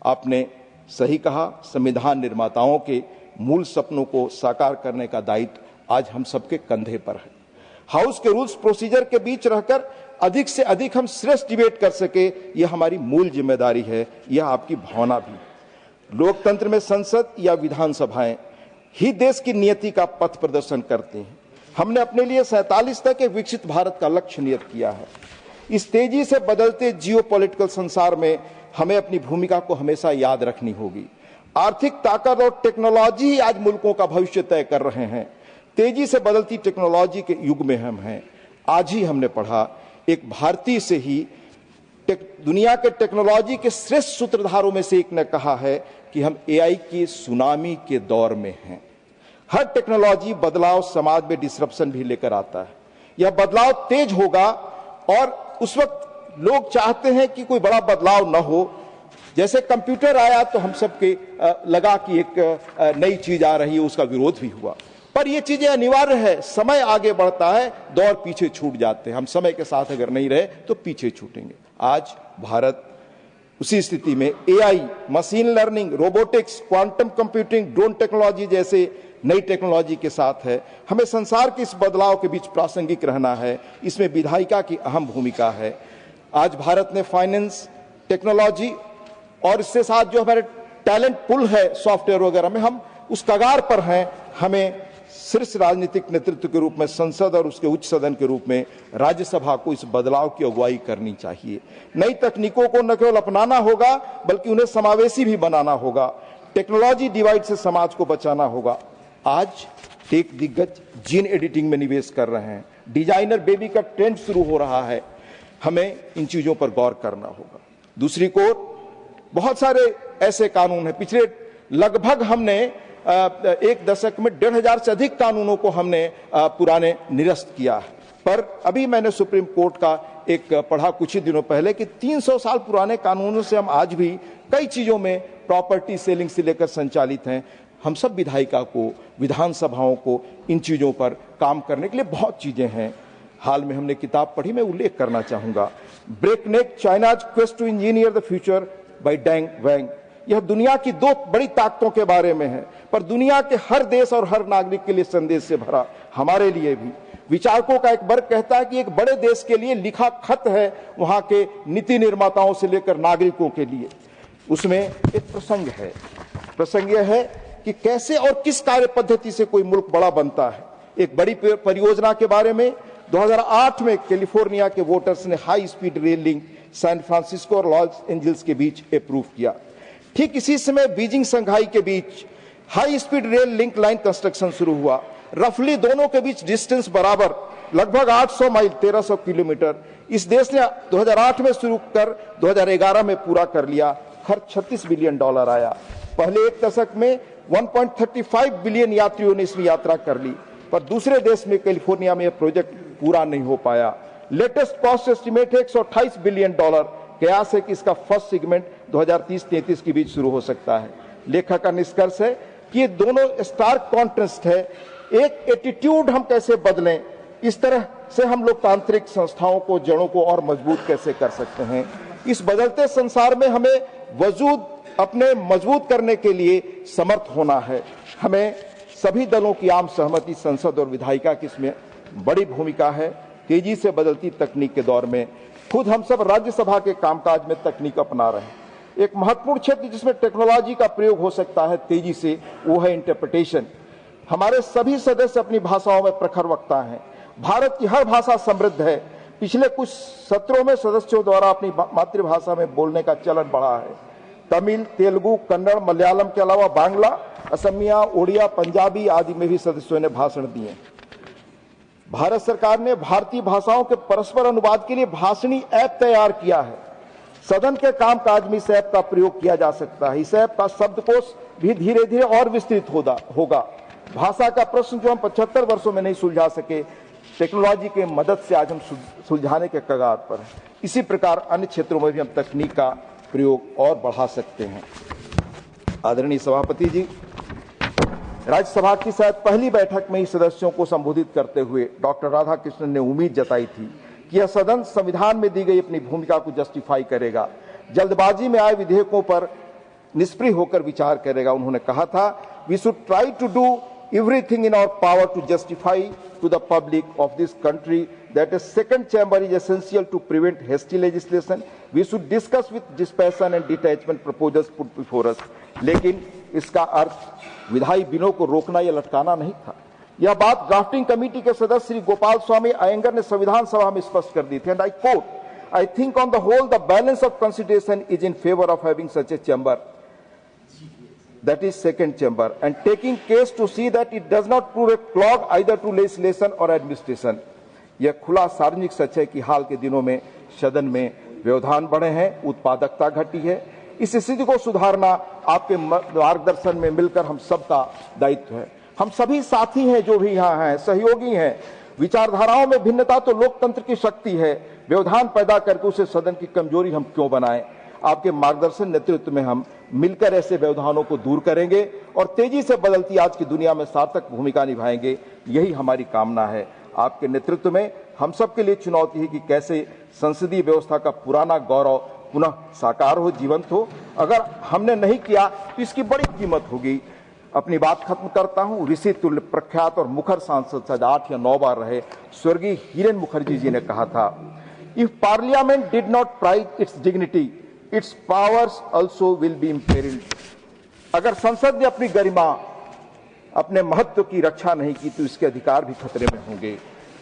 आपने सही कहा, संविधान निर्माताओं के मूल सपनों को साकार करने का दायित्व आज हम सबके कंधे पर है। हाउस के रूल्स प्रोसीजर के बीच रहकर अधिक से अधिक हम श्रेष्ठ डिबेट कर सके, यह हमारी मूल जिम्मेदारी है, यह आपकी भावना भी है। लोकतंत्र में संसद या विधानसभाएं ही देश की नियति का पथ प्रदर्शन करते हैं। हमने अपने लिए 47 तक एक विकसित भारत का लक्ष्य नियत किया है। इस तेजी से बदलते जियोपॉलिटिकल संसार में हमें अपनी भूमिका को हमेशा याद रखनी होगी। आर्थिक ताकत और टेक्नोलॉजी ही आज मुल्कों का भविष्य तय कर रहे हैं। तेजी से बदलती टेक्नोलॉजी के युग में हम हैं। आज ही हमने पढ़ा, एक भारतीय से ही दुनिया के टेक्नोलॉजी के श्रेष्ठ सूत्रधारों में से एक ने कहा है कि हम एआई की सुनामी के दौर में हैं। हर टेक्नोलॉजी बदलाव समाज में डिसरप्शन भी लेकर आता है। यह बदलाव तेज होगा और उस वक्त लोग चाहते हैं कि कोई बड़ा बदलाव न हो। जैसे कंप्यूटर आया तो हम सबके लगा कि एक नई चीज आ रही है, उसका विरोध भी हुआ, पर ये चीजें अनिवार्य है। समय आगे बढ़ता है, दौर पीछे छूट जाते हैं। हम समय के साथ अगर नहीं रहे तो पीछे छूटेंगे। आज भारत उसी स्थिति में AI, machine learning, robotics, quantum computing, drone technology जैसे नई टेक्नोलॉजी के साथ है। हमें संसार के इस बदलाव के बीच प्रासंगिक रहना है, इसमें विधायिका की अहम भूमिका है। आज भारत ने फाइनेंस, टेक्नोलॉजी और इससे साथ जो हमारे टैलेंट पुल है सॉफ्टवेयर वगैरह में, हम उस कगार पर हैं। हमें शीर्ष राजनीतिक नेतृत्व के रूप में संसद और उसके उच्च सदन के रूप में राज्यसभा को इस बदलाव की अगुवाई करनी चाहिए। नई तकनीकों को न केवल अपनाना होगा बल्कि उन्हें समावेशी भी बनाना होगा। टेक्नोलॉजी डिवाइड से समाज को बचाना होगा। आज टेक दिग्गज जीन एडिटिंग में निवेश कर रहे हैं, डिजाइनर बेबी का ट्रेंड शुरू हो रहा है। हमें इन चीजों पर गौर करना होगा। दूसरी ओर बहुत सारे ऐसे कानून हैं, पिछले लगभग हमने एक दशक में 1,500 से अधिक कानूनों को हमने पुराने निरस्त किया है। पर अभी मैंने सुप्रीम कोर्ट का एक पढ़ा कुछ ही दिनों पहले कि 300 साल पुराने कानूनों से हम आज भी कई चीजों में प्रॉपर्टी सेलिंग से लेकर संचालित हैं। हम सब विधायिका को, विधानसभाओं को इन चीजों पर काम करने के लिए बहुत चीजें हैं। हाल में हमने किताब पढ़ी, मैं उल्लेख करना चाहूंगा, breakneck China's quest to engineer the future by Deng Wang. यह दुनिया की दो बड़ी ताकतों के बारे में है, पर दुनिया के हर देश और हर नागरिक के लिए संदेश से भरा, हमारे लिए भी। विचारकों का एक वर्ग कहता है कि एक बड़े देश के लिए लिखा खत है वहां के नीति निर्माताओं से लेकर नागरिकों के लिए। उसमें एक प्रसंग है। प्रसंग यह है कि कैसे और किस कार्य पद्धति से कोई मुल्क बड़ा बनता है। एक बड़ी परियोजना के बारे में 2008 में कैलिफोर्निया के वोटर्स ने high speed rail link San Francisco और लॉस एंजल्स के बीच अप्रूव किया। ठीक इसी समय बीजिंग संघाई के बीच high speed rail link line construction शुरू हुआ। रफली दोनों के बीच डिस्टेंस बराबर, लगभग 800 माइल, 1300 किलोमीटर। इस देश ने 2008 में शुरू कर 2011 में पूरा कर लिया। खर्च $36 बिलियन आया। पहले एक दशक में 1.35 बिलियन यात्रियों ने इसमें यात्रा कर ली, पर दूसरे देश में कैलिफोर्निया में यह प्रोजेक्ट पूरा नहीं हो पाया। लेटेस्ट कॉस्ट एस्टिमेट है $128 बिलियन। कयास है कि इसका फर्स्ट सेगमेंट 2030-33 के बीच शुरू हो सकता है। लेखक का निष्कर्ष है कि ये दोनों स्टार्क कॉन्ट्रास्ट है। एक एटीट्यूड हम कैसे बदलें, इस तरह से हम लोकतांत्रिक संस्थाओं को, जड़ों को और मजबूत कैसे कर सकते हैं। इस बदलते संसार में हमें वजूद अपने मजबूत करने के लिए समर्थ होना है। हमें सभी दलों की आम सहमति, संसद और विधायिका की इसमें बड़ी भूमिका है। तेजी से बदलती तकनीक के दौर में खुद हम सब राज्यसभा के कामकाज में तकनीक अपना रहे हैं। एक महत्वपूर्ण क्षेत्र जिसमें टेक्नोलॉजी का प्रयोग हो सकता है तेजी से, वो है इंटरप्रिटेशन। हमारे सभी सदस्य अपनी भाषाओं में प्रखर वक्ता हैं। भारत की हर भाषा समृद्ध है। पिछले कुछ सत्रों में सदस्यों द्वारा अपनी मातृभाषा में बोलने का चलन बढ़ा है। तमिल, तेलुगु, कन्नड़, मलयालम के अलावा बांग्ला, असमिया, ओडिया, पंजाबी आदि में भी सदस्यों ने भाषण दिए। भारत सरकार ने भारतीय भाषाओं के परस्पर अनुवाद के लिए भाषणी ऐप तैयार किया है। सदन के कामकाज में इस ऐप का प्रयोग किया जा सकता है। इस ऐप का शब्दकोश भी धीरे धीरे और विस्तृत होगा। भाषा का प्रश्न जो हम 75 वर्षों में नहीं सुलझा सके, टेक्नोलॉजी के मदद से आज हम सुलझाने के कगार पर हैं। इसी प्रकार अन्य क्षेत्रों में भी हम तकनीक का प्रयोग और बढ़ा सकते हैं। आदरणीय सभापति जी, राज्यसभा की शायद पहली बैठक में ही सदस्यों को संबोधित करते हुए डॉक्टर राधाकृष्णन ने उम्मीद जताई थी कि यह सदन संविधान में दी गई अपनी भूमिका को जस्टिफाई करेगा, जल्दबाजी में आए विधेयकों पर निष्क्रिय होकर विचार करेगा। उन्होंने कहा था, we should try to do everything in our power to justify to the public of this country that a second chamber is essential to prevent hasty legislation. We should discuss with dispassion and detachment proposals put before us. लेकिन इसका अर्थ विधायी बिलों को रोकना या लटकाना नहीं था। यह बात ड्राफ्टिंग कमेटी के सदस्य श्री गोपाल स्वामी अयंगर ने संविधान सभा में स्पष्ट कर दी थी। And I quote, I think on the whole the balance of consideration is in favor of having such a chamber, that is second chamber, and taking case to see that it does not prove a clog either to legislation or administration. यह खुला सार्वजनिक सच है कि हाल के दिनों में सदन में व्यवधान बढ़े हैं, उत्पादकता घटी है। इस स्थिति को सुधारना आपके मार्गदर्शन में मिलकर हम सबका दायित्व है। हम सभी साथी हैं जो भी यहाँ हैं, सहयोगी हैं। विचारधाराओं में भिन्नता तो लोकतंत्र की शक्ति है। व्यवधान पैदा करके उसे सदन की कमजोरी हम क्यों बनाएं। आपके मार्गदर्शन नेतृत्व में हम मिलकर ऐसे व्यवधानों को दूर करेंगे और तेजी से बदलती आज की दुनिया में सार्थक भूमिका निभाएंगे। यही हमारी कामना है। आपके नेतृत्व में हम सब के लिए चुनौती है कि कैसे संसदीय व्यवस्था का पुराना गौरव पुनः साकार हो, जीवंत हो। अगर हमने नहीं किया तो इसकी बड़ी कीमत होगी। अपनी बात खत्म करता हूं। ऋषि तुल्य प्रख्यात और मुखर सांसद शायद 8 या 9 बार रहे स्वर्गीय हिरेन मुखर्जी जी ने कहा था, if parliament did not pride its dignity, its powers also will be imperilled. अगर संसद ने अपनी गरिमा, अपने महत्व की रक्षा नहीं की तो इसके अधिकार भी खतरे में होंगे।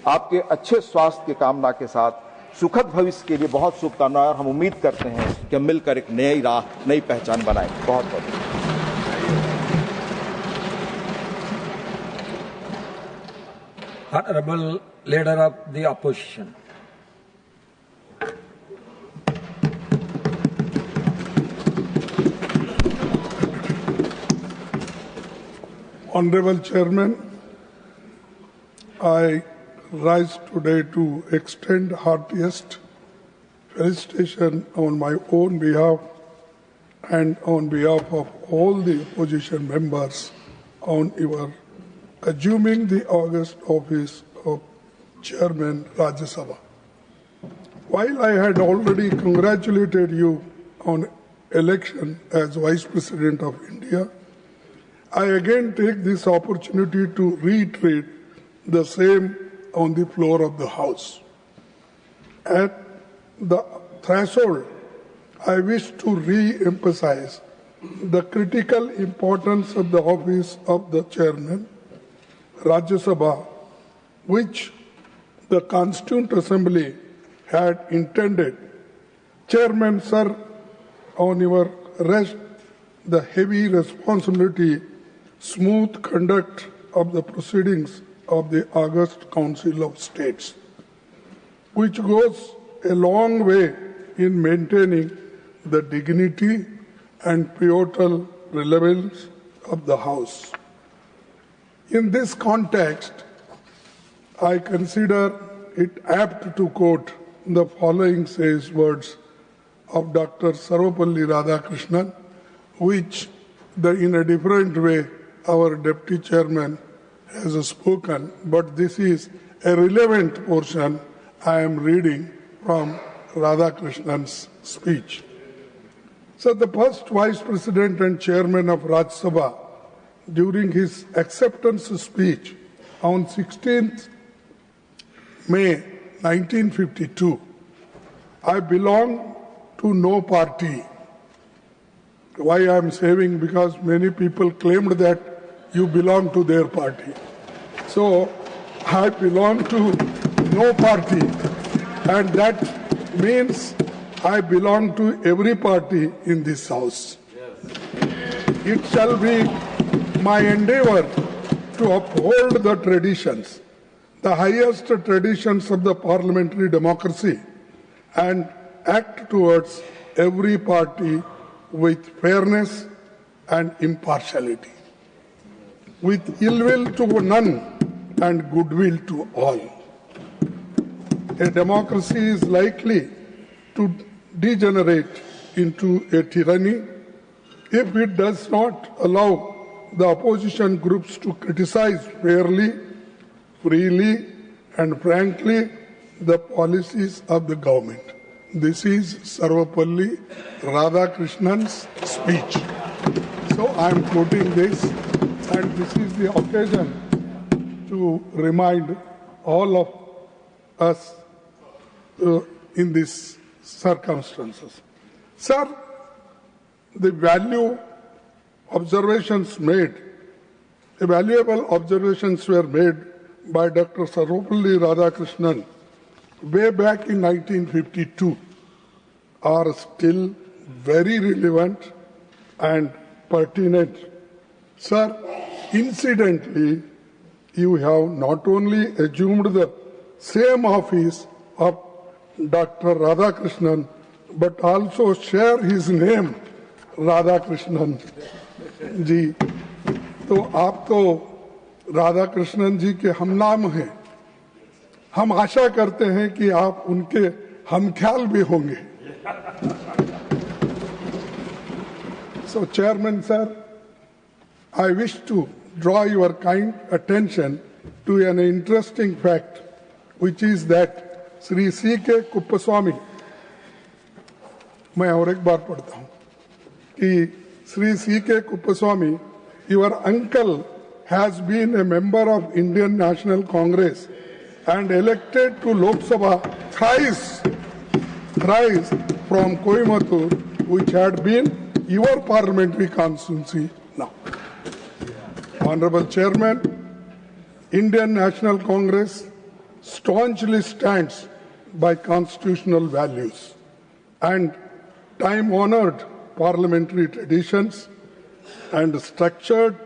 आपके अच्छे स्वास्थ्य की कामना के साथ सुखद भविष्य के लिए बहुत शुभकामनाएं, और हम उम्मीद करते हैं कि हम मिलकर एक नई राह, नई पहचान बनाएं। बहुत बहुत Honorable Leader of the Opposition. Honorable Chairman, I rise today to extend heartiest felicitation on my own behalf and on behalf of all the opposition members on your assuming the august office of Chairman Rajya Sabha. While I had already congratulated you on election as Vice President of India, I again take this opportunity to reiterate the same on the floor of the House. At the threshold, I wish to re-emphasize the critical importance of the office of the Chairman, Rajya Sabha, which the Constituent Assembly had intended. Chairman, sir, on your rest the heavy responsibility, smooth conduct of the proceedings of the August Council of States, which goes a long way in maintaining the dignity and pivotal relevance of the House. In this context, I consider it apt to quote the following sage words of Dr. Sarvapalli Radhakrishnan, which in a different way our Deputy Chairman has spoken, but this is a relevant portion I am reading from Radhakrishnan's speech. So the first Vice President and Chairman of Rajya Sabha, during his acceptance speech on 16th May 1952, I belong to no party. Why I am saying? Because many people claimed that you belong to their party. So I belong to no party, and that means I belong to every party in this House. It shall be my endeavor to uphold the traditions, the highest traditions of the parliamentary democracy, and act towards every party with fairness and impartiality, with ill will to none and goodwill to all. A democracy is likely to degenerate into a tyranny if it does not allow the opposition groups to criticize fairly, freely, and frankly the policies of the government. This is Sarvapalli Radhakrishnan's speech. So I am quoting this, and this is the occasion to remind all of us in these circumstances. Sir, the valuable observations were made by Dr. Sarvapalli Radhakrishnan way back in 1952 are still very relevant and pertinent. Sir, incidentally, you have not only assumed the same office of Dr. Radhakrishnan, but also share his name, Radhakrishnan जी। तो आप तो राधा कृष्णन जी के हमनाम हैं। हम आशा करते हैं कि आप उनके हमख्याल भी होंगे। So, Chairman sir, I wish to draw your kind attention to an interesting fact, which is that Sri C.K. Kuppaswamy, मैं और एक बार पढ़ता हूँ कि Shri C.K. Kuppaswamy your uncle has been a member of Indian National Congress and elected to Lok Sabha thrice from Coimbatore, which had been your parliamentary constituency now. Honorable Chairman, Indian National Congress staunchly stands by constitutional values and time-honored parliamentary traditions and structured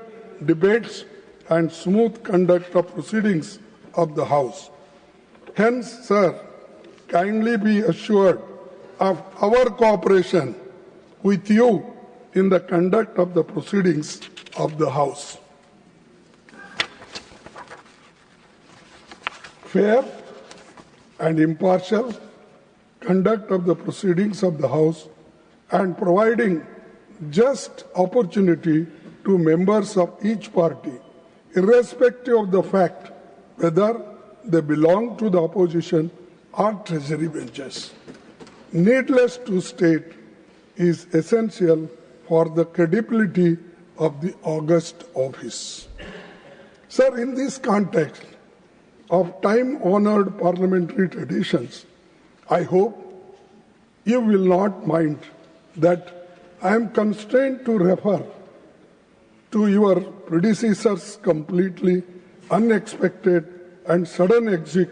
debates and smooth conduct of proceedings of the House. Hence, sir, kindly be assured of our cooperation with you in the conduct of the proceedings of the House. Fair and impartial conduct of the proceedings of the House and providing just opportunity to members of each party, irrespective of the fact whether they belong to the opposition or treasury benches. Needless to state, is essential for the credibility of the august office. Sir, in this context of time-honored parliamentary traditions, I hope you will not mind that I am constrained to refer to your predecessor's completely unexpected and sudden exit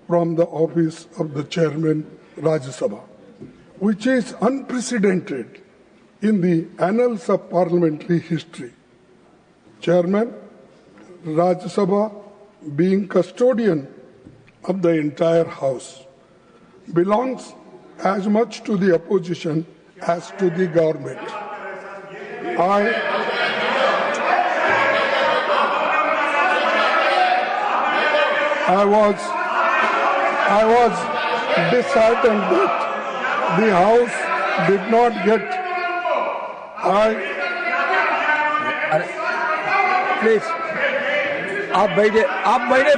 from the office of the Chairman Rajya Sabha, which is unprecedented in the annals of parliamentary history. Chairman Rajya Sabha, being custodian of the entire House, belongs as much to the opposition as to the government. I was disheartened that the House did not get. Please, आप बैठिए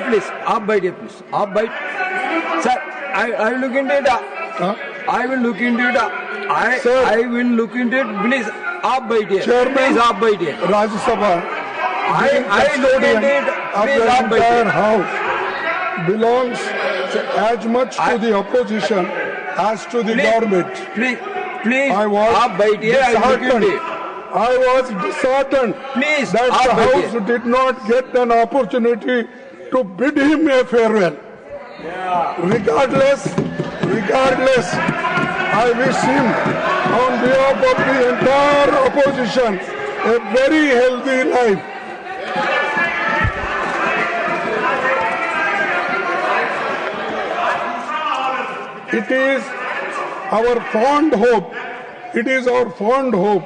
please, आप बैठ. Sir, I will look into it. I will look into it. I will look into it. Please, आप बैठिए. Please, आप बैठिए. Rajya Sabha, I look into it. Please, आप entire बैठिए. House belongs as much to the opposition as to the government. Please, I was आप बैठिए. I will look into it. I was disheartened Please, that आप the बैठिए. House did not get an opportunity to bid him a farewell. Regardless, I wish him, on behalf of the entire opposition, a very healthy life. It is our fond hope,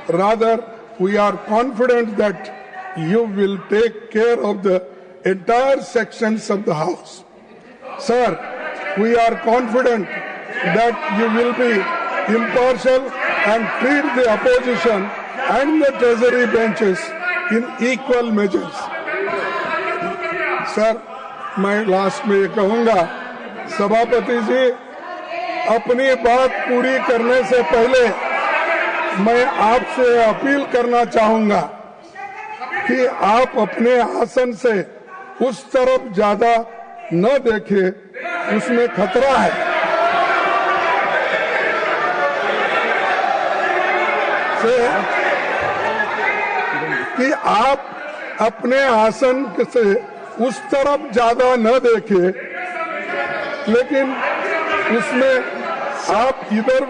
rather we are confident that you will take care of the entire sections of the House. Sir, we are confident that you will be impartial and treat the opposition and the treasury benches in equal measures. Sir, मैं last में ये कहूंगा, सभापति जी, अपनी बात पूरी करने से पहले मैं आपसे अपील करना चाहूंगा कि आप अपने आसन से उस तरफ ज्यादा न देखें, उसमें खतरा है. कि आप अपने आसन से उस तरफ ज्यादा न देखें, लेकिन उसमें आप इधर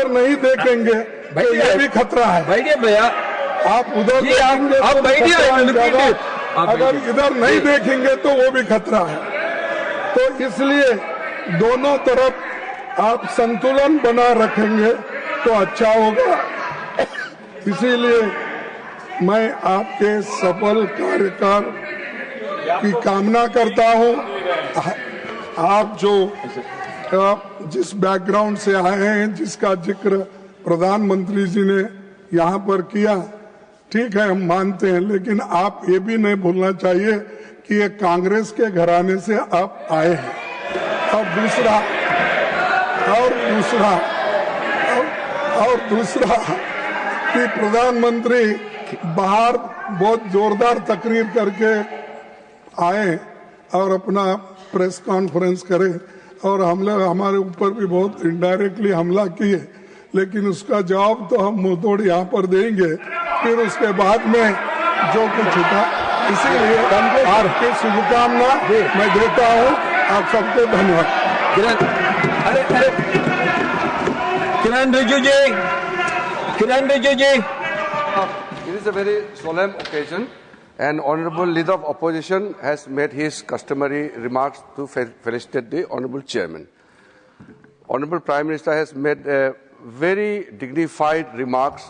नहीं देखेंगे तो ये भी खतरा है. बैठिए भैया. आप उधर देखेंगे आप तो बैठिए. खतरा है ज्यादा. आप अगर इधर नहीं देखेंगे तो वो भी खतरा है. तो इसलिए दोनों तरफ आप संतुलन बना रखेंगे तो अच्छा होगा. इसीलिए मैं आपके सफल कार्यकाल की कामना करता हूं. आप जिस बैकग्राउंड से आए हैं, जिसका जिक्र प्रधानमंत्री जी ने यहाँ पर किया, ठीक है, हम मानते हैं, लेकिन आप ये भी नहीं भूलना चाहिए कि ये कांग्रेस के घराने से आप आए हैं. और दूसरा कि प्रधानमंत्री बाहर बहुत जोरदार तकरीर करके आए और अपना प्रेस कॉन्फ्रेंस करे और हमारे ऊपर भी बहुत इनडायरेक्टली हमला किए, लेकिन उसका जवाब तो हम मुंह तोड़ यहाँ पर देंगे फिर उसके बाद में जो कुछ था। इसीलिए आपकी शुभकामना मैं देता हूँ। आप सबको धन्यवाद। किरण रिजिजू जी। It is a very solemn occasion, and Honourable Leader of Opposition has made his customary remarks to felicitate the Honourable Chairman. Honourable Prime Minister has made very dignified remarks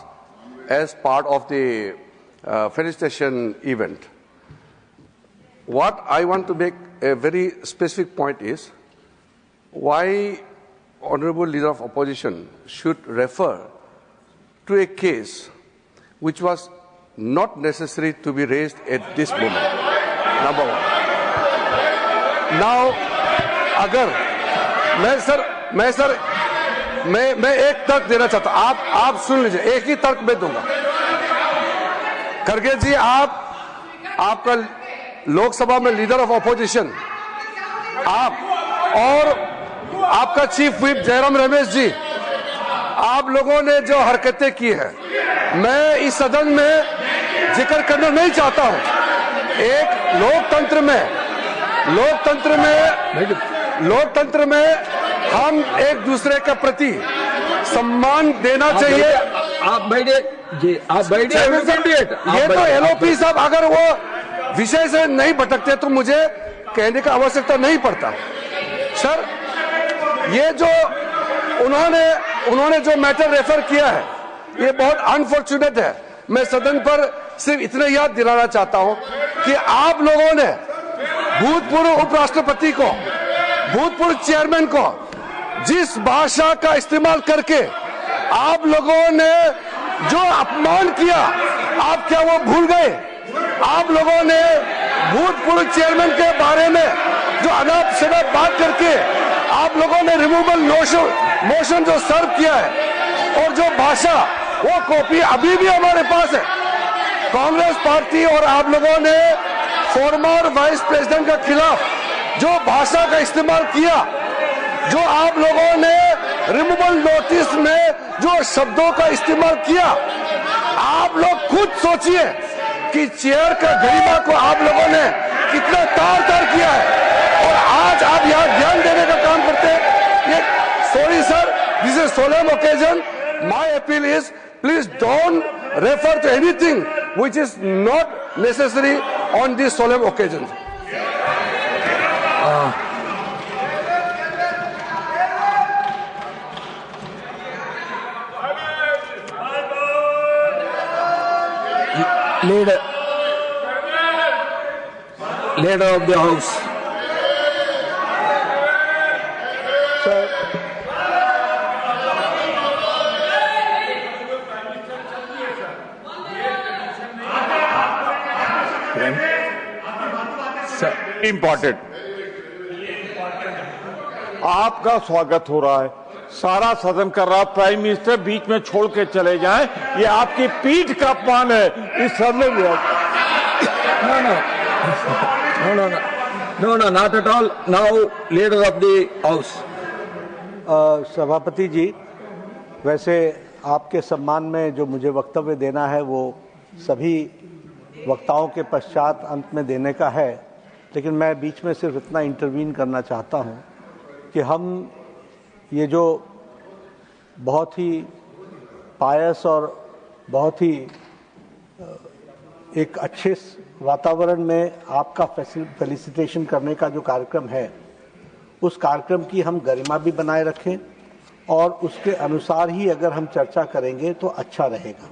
as part of the felicitation event. What I want to make a very specific point is why Honourable Leader of Opposition should refer to a case which was not necessary to be raised at this moment. Number one. Now, अगर मैं एक तर्क देना चाहता हूं, आप सुन लीजिए, एक ही तर्क मैं दूंगा। खड़गे जी, आपका लोकसभा में लीडर ऑफ ऑपोजिशन, आप और आपका चीफ व्हिप जयराम रमेश जी, आप लोगों ने जो हरकतें की हैं, मैं इस सदन में जिक्र करना नहीं चाहता हूं। एक लोकतंत्र में हम एक दूसरे के प्रति सम्मान देना चाहिए। आप बैठिए जी, आप बैठिए। ये तो एलओपी साहब अगर वो विषय से नहीं भटकते तो मुझे कहने का आवश्यकता नहीं पड़ता। सर, ये जो उन्होंने जो मैटर रेफर किया है, ये बहुत अनफॉर्चुनेट है। मैं सदन पर सिर्फ इतना याद दिलाना चाहता हूं कि आप लोगों ने भूतपूर्व उपराष्ट्रपति को, भूतपूर्व चेयरमैन को जिस भाषा का इस्तेमाल करके आप लोगों ने जो अपमान किया, आप क्या वो भूल गए? आप लोगों ने भूतपूर्व चेयरमैन के बारे में जो अनाप शनाप बात करके आप लोगों ने रिमूवल मोशन जो सर्व किया है, और जो भाषा, वो कॉपी अभी भी हमारे पास है। कांग्रेस पार्टी और आप लोगों ने फॉर्मर वाइस प्रेसिडेंट के खिलाफ जो भाषा का इस्तेमाल किया, जो आप लोगों ने रिमूवल नोटिस में जो शब्दों का इस्तेमाल किया, आप लोग खुद सोचिए कि चेयर का गरिमा को आप लोगों ने कितना तार किया है, और आज आप यहाँ ध्यान देने का काम करते हैं। Sorry sir, this is a solemn occasion. My appeal is, please don't refer to anything which is not necessary on this solemn occasion. Leader of the House. Important, आपका स्वागत हो रहा है, सारा सदन कर रहा, प्राइम मिनिस्टर बीच में छोड़ के चले जाएं, ये आपकी पीठ का अपमान है इस सदन में। No, not at all. Now, leader of the house. सभापति जी, वैसे आपके सम्मान में जो मुझे वक्तव्य देना है वो सभी वक्ताओं के पश्चात अंत में देने का है, लेकिन मैं बीच में सिर्फ इतना इंटरवीन करना चाहता हूं कि हम ये जो बहुत ही पायस और बहुत ही एक अच्छे वातावरण में आपका फेलिसिटेशन करने का जो कार्यक्रम है, उस कार्यक्रम की हम गरिमा भी बनाए रखें और उसके अनुसार ही अगर हम चर्चा करेंगे तो अच्छा रहेगा।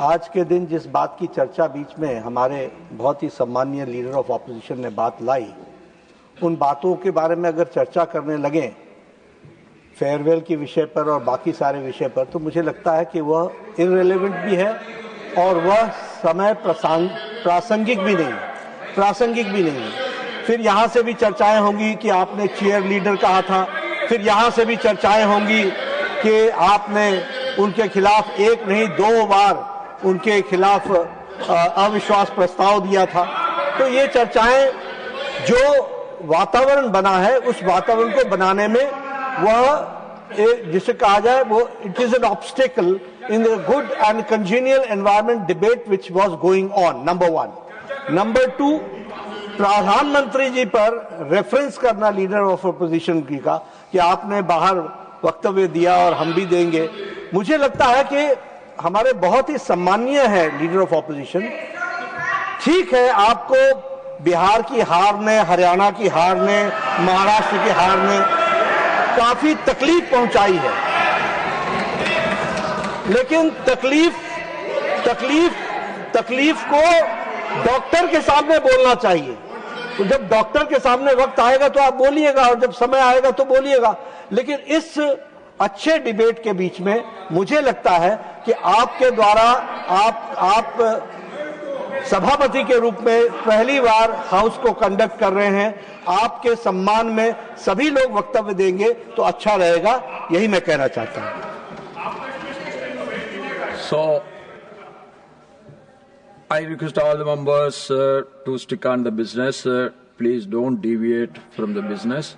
आज के दिन जिस बात की चर्चा बीच में हमारे बहुत ही सम्मानीय लीडर ऑफ ऑपोजिशन ने बात लाई, उन बातों के बारे में अगर चर्चा करने लगें फेयरवेल के विषय पर और बाकी सारे विषय पर, तो मुझे लगता है कि वह इररिलेवेंट भी है और वह समय प्रासंगिक भी नहीं। फिर यहाँ से भी चर्चाएं होंगी कि आपने चीयर लीडर कहा था, फिर यहाँ से भी चर्चाएं होंगी कि आपने उनके खिलाफ एक नहीं 2 बार उनके खिलाफ अविश्वास प्रस्ताव दिया था। तो ये चर्चाएं, जो वातावरण बना है उस वातावरण को बनाने में वह जिसे कहा जाए वो it is an obstacle in the good and congenial environment debate which was going on, number 1। Number 2, प्रधानमंत्री जी पर रेफरेंस करना लीडर ऑफ अपोजिशन की का कि आपने बाहर वक्तव्य दिया और हम भी देंगे। मुझे लगता है कि हमारे बहुत ही सम्मानीय है लीडर ऑफ ऑपोजिशन। ठीक है, आपको बिहार की हार ने, हरियाणा की हार ने, महाराष्ट्र की हार ने काफी तकलीफ पहुंचाई है, लेकिन तकलीफ को डॉक्टर के सामने बोलना चाहिए। तो जब डॉक्टर के सामने वक्त आएगा तो आप बोलिएगा, और जब समय आएगा तो बोलिएगा। लेकिन इस अच्छे डिबेट के बीच में मुझे लगता है कि आपके द्वारा आप सभापति के रूप में पहली बार हाउस को कंडक्ट कर रहे हैं, आपके सम्मान में सभी लोग वक्तव्य देंगे तो अच्छा रहेगा, यही मैं कहना चाहता हूं। So, I request all the members to stick on the business. Please don't deviate from the business.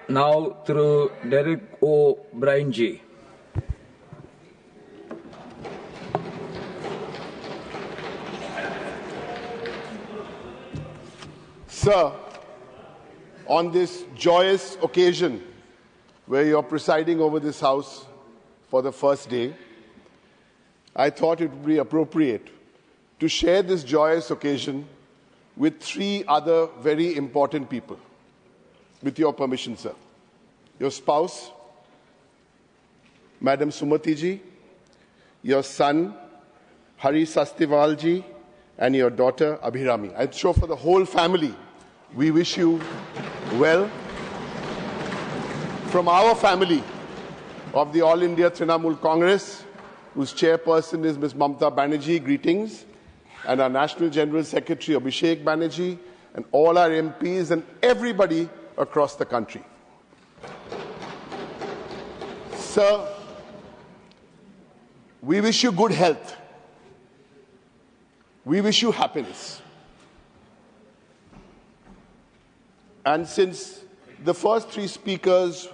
Now through Derek O'Brien ji. Sir, on this joyous occasion where you're presiding over this House for the first day, I thought it would be appropriate to share this joyous occasion with 3 other very important people. With your permission, sir. Your spouse, Madam Sumati ji, your son, Hari Sastiwal ji, and your daughter, Abhirami. I'm sure for the whole family, we wish you well. From our family of the All India Trinamool Congress, whose chairperson is Ms. Mamta Banerjee, greetings, and our National General Secretary Abhishek Banerjee, and all our MPs and everybody across the country. Sir, we wish you good health. We wish you happiness. And since the first 3 speakers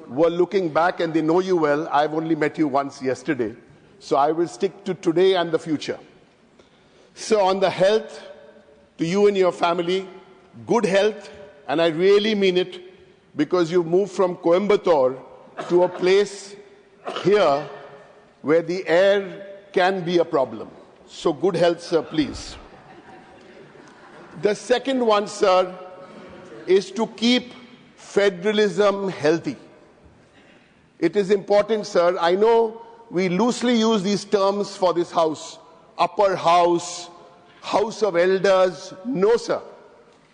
were looking back and they know you well, I've only met you once yesterday, so I will stick to today and the future. So on the health, to you and your family, good health, and I really mean it, because you've moved from Coimbatore to a place here where the air can be a problem. So good health, sir, please. The second one, sir, is to keep federalism healthy. It is important, sir. I know we loosely use these terms for this House. Upper House, House of Elders. No, sir.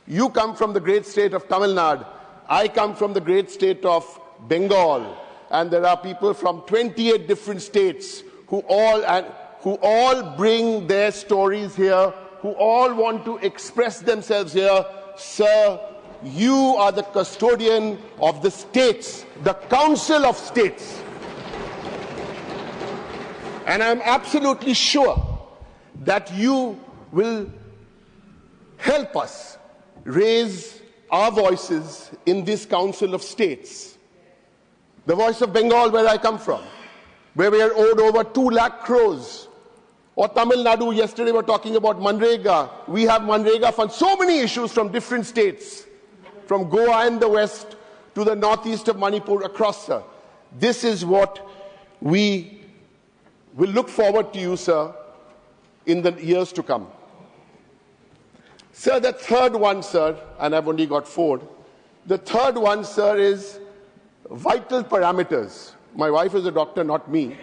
You come from the great state of Tamil Nadu. I come from the great state of Bengal. And there are people from 28 different states who all bring their stories here, who all want to express themselves here. Sir, you are the custodian of the states, the Council of States. And I'm absolutely sure that you will help us raise our voices in this Council of States. The voice of Bengal, where I come from, where we are owed over 2 lakh crores. Or Tamil Nadu, yesterday we were talking about Manrega. We have Manrega funds, so many issues from different states, from Goa in the west to the northeast of Manipur across, sir. This is what we will look forward to you, sir, in the years to come. Sir, the third one, sir, and I've only got 4. The third one, sir, is vital parameters. My wife is a doctor, not me.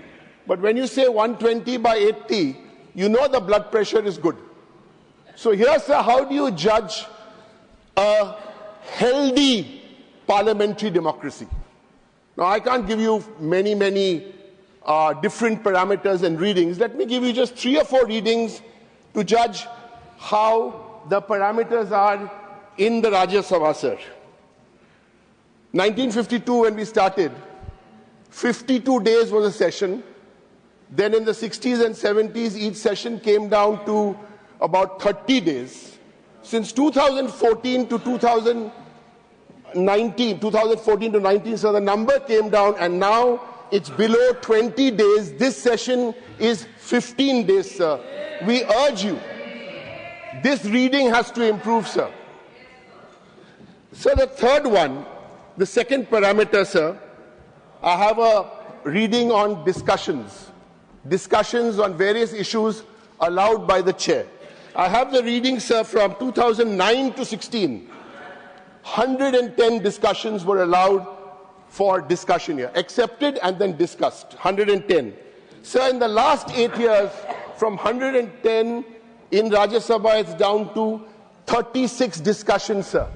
But when you say 120/80, you know the blood pressure is good. So here, sir, how do you judge a healthy parliamentary democracy? Now, I can't give you many different parameters and readings. Let me give you just 3 or 4 readings to judge how the parameters are in the Rajya Sabha, sir. 1952, when we started, 52 days was a session. Then in the 60s and 70s, each session came down to about 30 days. Since 2014 to 19, so the number came down, and now it's below 20 days. This session is 15 days, sir. We urge you. This reading has to improve, sir. So the third one, the second parameter, sir, I have a reading on discussions. Discussions on various issues allowed by the chair. I have the reading, sir, from 2009 to 16. 110 discussions were allowed for discussion here. Accepted and then discussed. 110. Sir, in the last 8 years, from 110 in Rajya Sabha, it's down to 36 discussions, sir.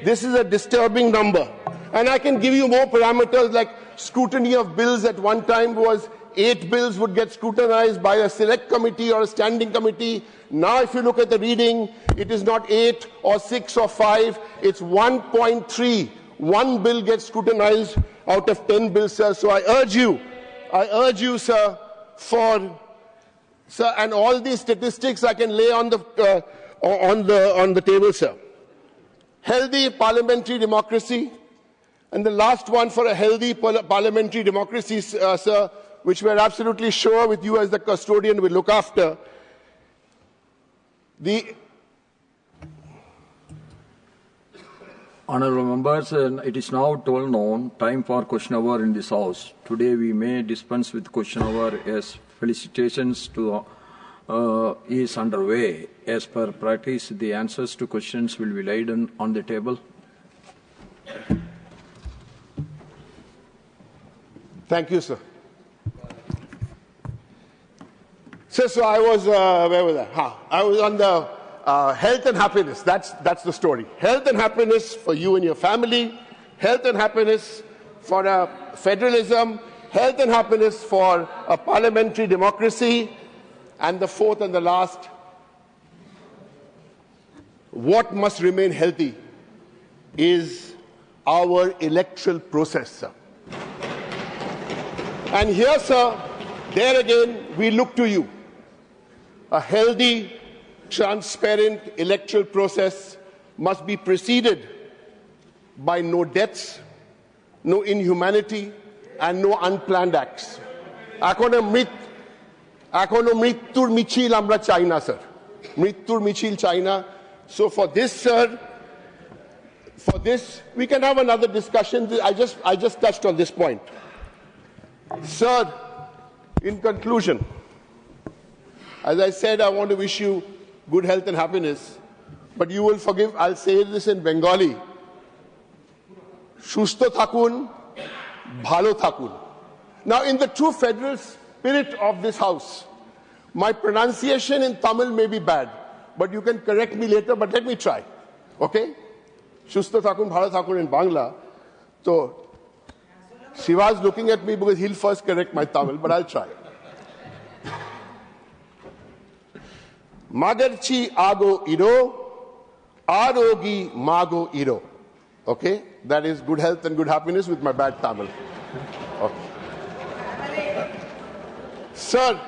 This is a disturbing number. And I can give you more parameters, like scrutiny of bills at one time was 8 bills would get scrutinized by a select committee or a standing committee. Now if you look at the reading, it is not 8 or 6 or 5, it's 1.3. 1 bill gets scrutinized out of 10 bills, sir. So I urge you, sir, sir, and all these statistics I can lay on the table, sir. Healthy parliamentary democracy, and the last one for a healthy parliamentary democracy, sir, which we're absolutely sure with you as the custodian will look after. Honourable members, it is now 12 noon, time for question hour in this house. Today we may dispense with question hour as felicitations to is underway. As per practice, the answers to questions will be laid on the table. Thank you, sir. So I was, where was I? I was on the health and happiness. That's the story. Health and happiness for you and your family. Health and happiness for federalism. Health and happiness for a parliamentary democracy. And the fourth and the last, what must remain healthy is our electoral process, sir. And here, sir, there again, we look to you. A healthy, transparent electoral process must be preceded by no deaths, no inhumanity, and no unplanned acts. Econo mrittur michil amra chai na, sir. Mrittur michil chai na. So for this, sir, for this, we can have another discussion. I just touched on this point. Sir, in conclusion, as I said, I want to wish you good health and happiness. But you will forgive, I'll say this in Bengali. Shusto thakun, bhalo thakun. Now, in the true federal spirit of this house, my pronunciation in Tamil may be bad, but you can correct me later, but let me try. Okay? Shusto thakun, bhalo thakun in Bangla. So, Shiva's looking at me because he'll first correct my Tamil, but I'll try. Magarchi ago iro, arogi mago iro. Okay? That is good health and good happiness with my bad Tamil. Okay. Sir,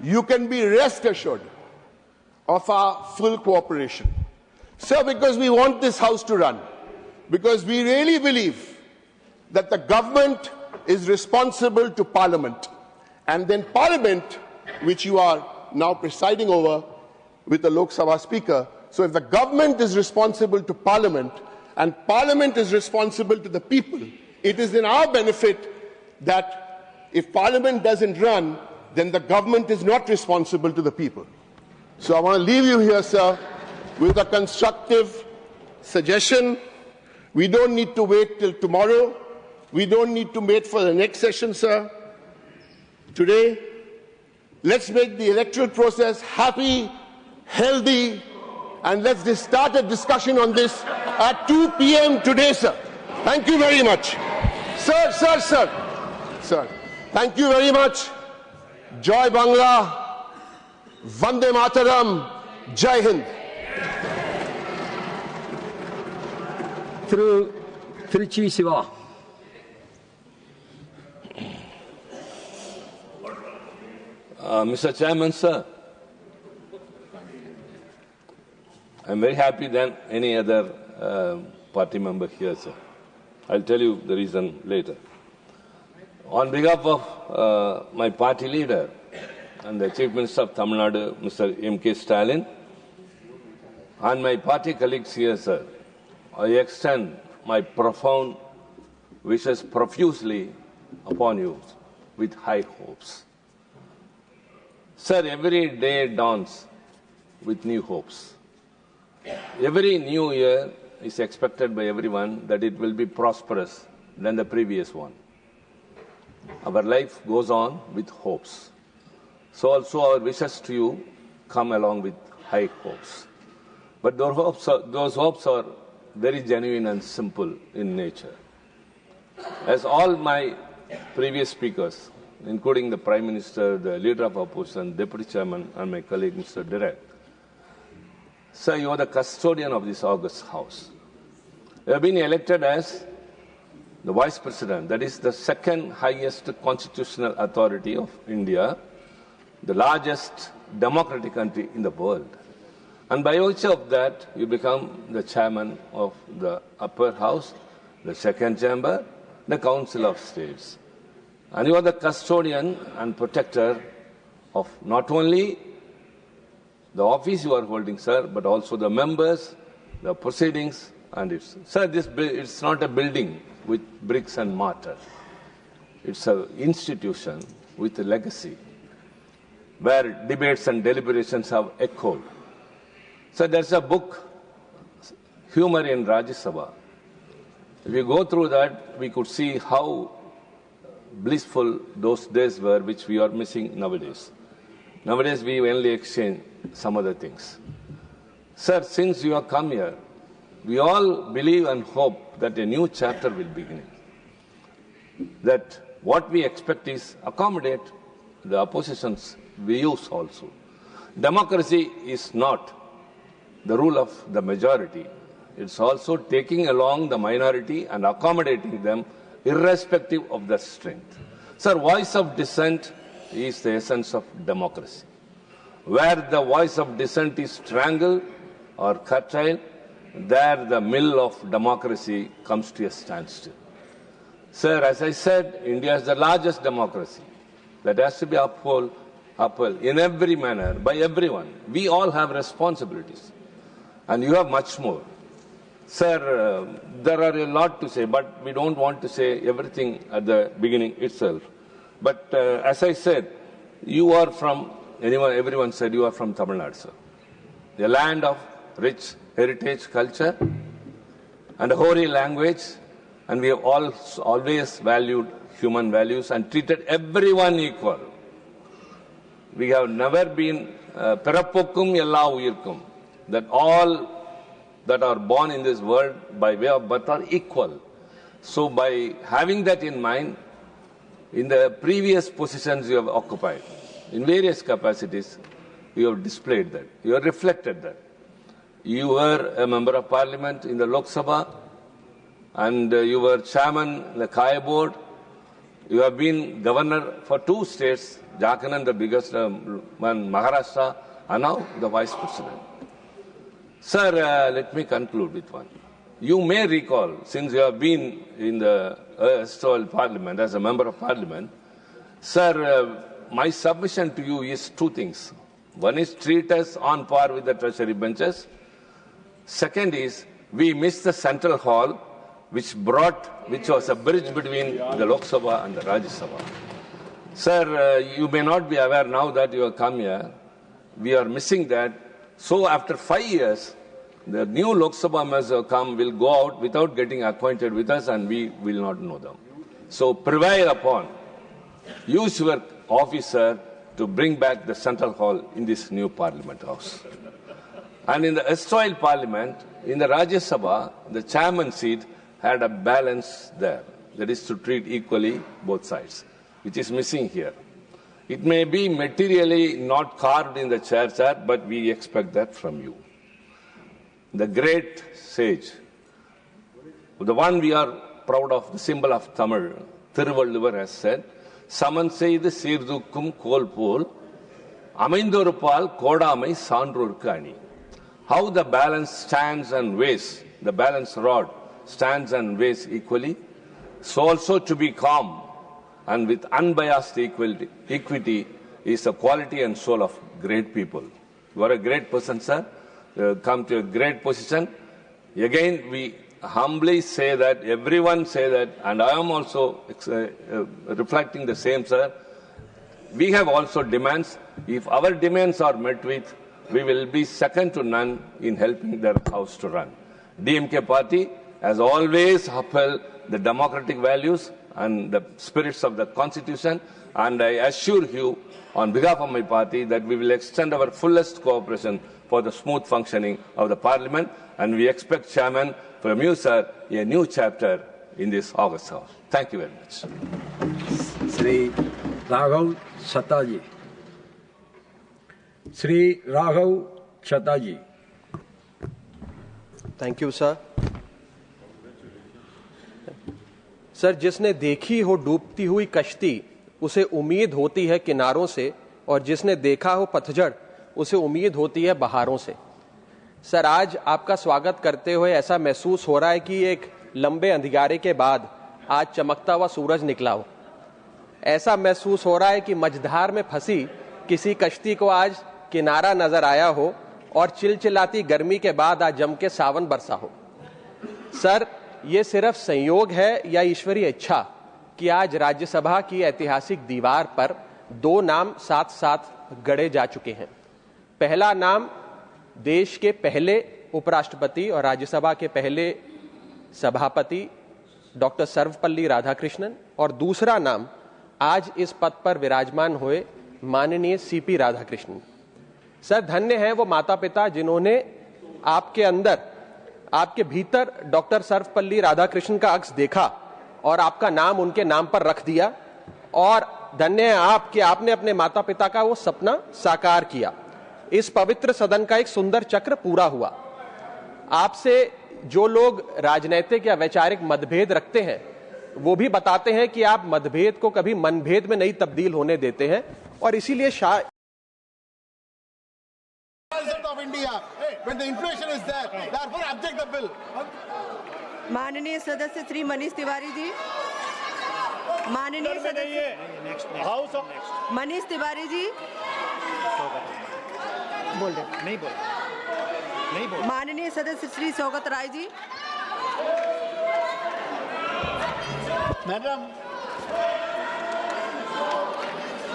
you can be rest assured of our full cooperation. Sir, because we want this house to run. Because we really believe that the government is responsible to Parliament. And then Parliament, which you are now presiding over with the Lok Sabha Speaker. So if the government is responsible to Parliament and Parliament is responsible to the people, it is in our benefit that if Parliament doesn't run, then the government is not responsible to the people. So I want to leave you here, sir, with a constructive suggestion. We don't need to wait till tomorrow. We don't need to wait for the next session, sir. Today, let's make the electoral process happy, healthy, and let's just start a discussion on this at 2 p.m. today, sir. Thank you very much. Sir. Thank you very much. Joy Bangla, Vande Mataram, Jai Hind. Through Trichy Siva. Mr. Chairman, sir, I'm very happy than any other party member here, sir. I'll tell you the reason later. On behalf of my party leader and the Chief Minister of Tamil Nadu, Mr. M.K. Stalin, and my party colleagues here, sir, I extend my profound wishes profusely upon you with high hopes. Sir, every day dawns with new hopes. Every new year is expected by everyone that it will be prosperous than the previous one. Our life goes on with hopes. So also our wishes to you come along with high hopes. But those hopes are very genuine and simple in nature. As all my previous speakers, including the Prime Minister, the Leader of Opposition, Deputy Chairman, and my colleague Mr. Direk, sir, you are the custodian of this august house. You have been elected as the Vice President, that is the second highest constitutional authority of India, the largest democratic country in the world. And by virtue of that, you become the Chairman of the upper house, the second chamber, the Council of States. And you are the custodian and protector of not only the office you are holding, sir, but also the members, the proceedings, and it's. Sir, it's not a building with bricks and mortar. It's an institution with a legacy where debates and deliberations have echoed. So there's a book, Humor in Rajya Sabha. If you go through that, we could see how blissful those days were, which we are missing nowadays. Nowadays, we only exchange some other things. Sir, since you have come here, we all believe and hope that a new chapter will begin. That what we expect is accommodate the opposition's views also. Democracy is not the rule of the majority. It's also taking along the minority and accommodating them irrespective of their strength. Sir, voice of dissent is the essence of democracy. Where the voice of dissent is strangled or curtailed, there the mill of democracy comes to a standstill. Sir, as I said, India is the largest democracy that has to be upheld in every manner by everyone. We all have responsibilities, and you have much more. Sir, there are a lot to say, but we don't want to say everything at the beginning itself. But as I said, you are from, everyone said you are from Tamil Nadu, sir. The land of rich heritage, culture, and a hoary language, and we have always valued human values and treated everyone equal. We have never been pirapokkum ella uyirkum, that all that are born in this world by way of birth are equal. So by having that in mind, in the previous positions you have occupied, in various capacities, you have displayed that, you have reflected that. You were a member of parliament in the Lok Sabha, and you were chairman in the Kaya board. You have been governor for 2 states, Jharkhand, the biggest one, Maharashtra, and now the vice president. Sir, let me conclude with one. You may recall, since you have been in the erstwhile parliament as a member of parliament, sir, my submission to you is 2 things. One is treat us on par with the treasury benches. Second is, we missed the central hall, which was a bridge between the Lok Sabha and the Rajya Sabha. Sir, you may not be aware now that you have come here. We are missing that. So after 5 years, the new Lok Sabha members will go out without getting acquainted with us, and we will not know them. So prevail upon, use your officer to bring back the central hall in this new parliament house. And in the erstwhile parliament, in the Rajya Sabha, the chairman seat had a balance there. That is to treat equally both sides, which is missing here. It may be materially not carved in the chair, sir, but we expect that from you. The great sage, the one we are proud of, the symbol of Tamil, Thiruvalluvar has said, Saman Seydu Seerdukkum Kolpol, அமைந்தொருபால் கோடாமை சான்றோர்க்கு அணி. How the balance stands and weighs, the balance rod stands and weighs equally, so also to be calm and with unbiased equity is the quality and soul of great people. You are a great person, sir. Come to a great position. Again, we humbly say that, everyone say that, and I am also reflecting the same, sir. We have also demands. If our demands are met with, we will be second to none in helping their house to run. DMK party has always upheld the democratic values and the spirits of the constitution, and I assure you on behalf of my party that we will extend our fullest cooperation for the smooth functioning of the parliament, and we expect, Chairman, from you, sir, a new chapter in this August House. Thank you very much. Shri Raghav Chataji. Shri Raghav Chataji. Thank you sir. Sir, जिसने देखी हो डूबती हुई कश्ती उसे उम्मीद होती है किनारों से, और जिसने देखा हो पतझड़ उसे उम्मीद होती है बहारों से. सर, आज आपका स्वागत करते हुए ऐसा महसूस हो रहा है कि एक लंबे अंधियारे के बाद आज चमकता हुआ सूरज निकला हो. ऐसा महसूस हो रहा है कि मझधार में फंसी किसी कश्ती को आज किनारा नजर आया हो, और चिलचिलाती गर्मी के बाद आज जम के सावन बरसा हो. सर, ये सिर्फ संयोग है या ईश्वरीय इच्छा कि आज राज्यसभा की ऐतिहासिक दीवार पर दो नाम साथ साथ गढ़े जा चुके हैं. पहला नाम देश के पहले उपराष्ट्रपति और राज्यसभा के पहले सभापति डॉक्टर सर्वपल्ली राधाकृष्णन, और दूसरा नाम आज इस पद पर विराजमान हुए माननीय सीपी राधाकृष्णन. सर, धन्य है वो माता पिता जिन्होंने आपके अंदर, आपके भीतर डॉक्टर सर्वपल्ली राधाकृष्णन का अक्स देखा और आपका नाम उनके नाम पर रख दिया, और धन्य है आप कि आपने अपने माता पिता का वो सपना साकार किया. इस पवित्र सदन का एक सुंदर चक्र पूरा हुआ. आपसे जो लोग राजनीतिक या वैचारिक मतभेद रखते हैं वो भी बताते हैं कि आप मतभेद को कभी मनभेद में नहीं तब्दील होने देते हैं, और इसीलिए माननीय सदस्य श्री मनीष तिवारी जी, माननीय सदस्य मनीष तिवारी जी बोल रहे नहीं बोल, माननीय सदस्य Shri Saugata Roy ji. Madam,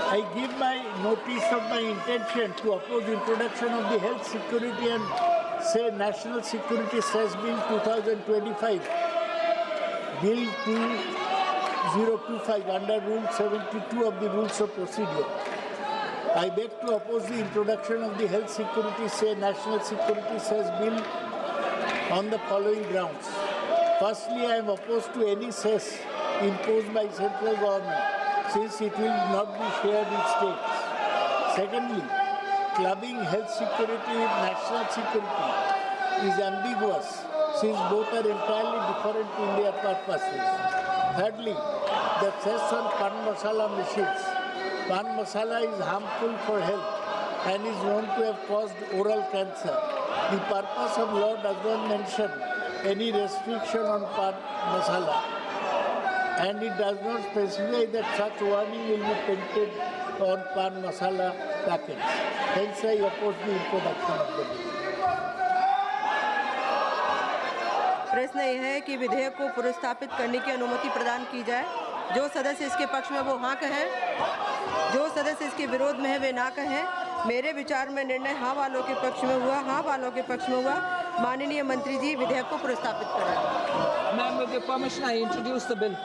I give my notice of my intention to oppose introduction of the Health Security and National Security Cess Bill 2025, Bill 2025 under Rule 72 of the Rules of Procedure. I beg to oppose the introduction of the Health Security National Security Cess Bill on the following grounds. Firstly, I am opposed to any cess imposed by central government, since it will not be shared with states. Secondly, clubbing health security with national security is ambiguous, since both are entirely different in their purposes. Thirdly, the cess on pan masala machines. Pan masala is harmful for health and is known to have caused oral cancer. The purpose of law does not mention any restriction on pan masala, and it does not specify that such warning will be painted on pan masala packets. Hence, I oppose the introduction of the bill. प्रश्न यह है कि विधेयक को पुनर्स्थापित करने की अनुमति प्रदान की जाए. जो सदस्य इसके पक्ष में वो हाँ कहें, जो सदस्य इसके विरोध में है वे ना कहें. मेरे विचार में निर्णय हाँ वालों के पक्ष में हुआ, हाँ वालों के पक्ष में हुआ. माननीय मंत्री जी, विधेयक को पुनर्स्थापित करें. Ma'am, with your permission, I introduce the bill.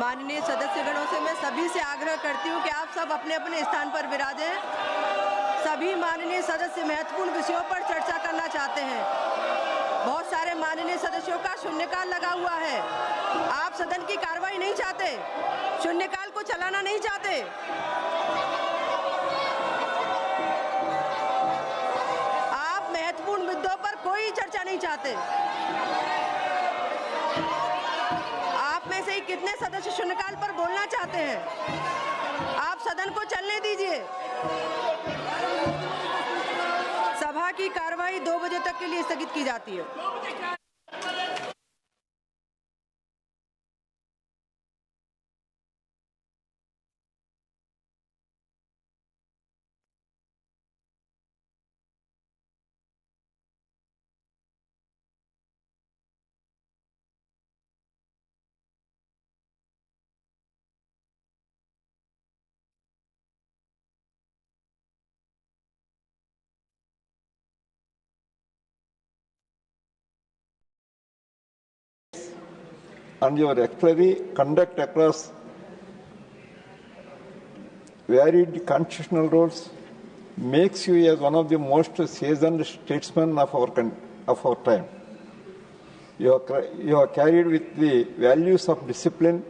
माननीय सदस्यगणों से मैं सभी से आग्रह करती हूं कि आप सब अपने अपने स्थान पर विराजें. सभी माननीय सदस्य महत्वपूर्ण विषयों पर चर्चा करना चाहते हैं. बहुत सारे माननीय सदस्यों का शून्यकाल लगा हुआ है. आप सदन की कार्रवाई नहीं चाहते, शून्यकाल को चलाना नहीं चाहते. आप महत्वपूर्ण मुद्दों पर कोई चर्चा नहीं चाहते. आप में से ही कितने सदस्य शून्यकाल पर बोलना चाहते हैं? आप सदन को चलने दीजिए। सभा की कार्यवाही 2 बजे तक के लिए स्थगित की जाती है। And your exemplary conduct across varied constitutional roles makes you as one of the most seasoned statesmen of our time. You are carried with the values of discipline,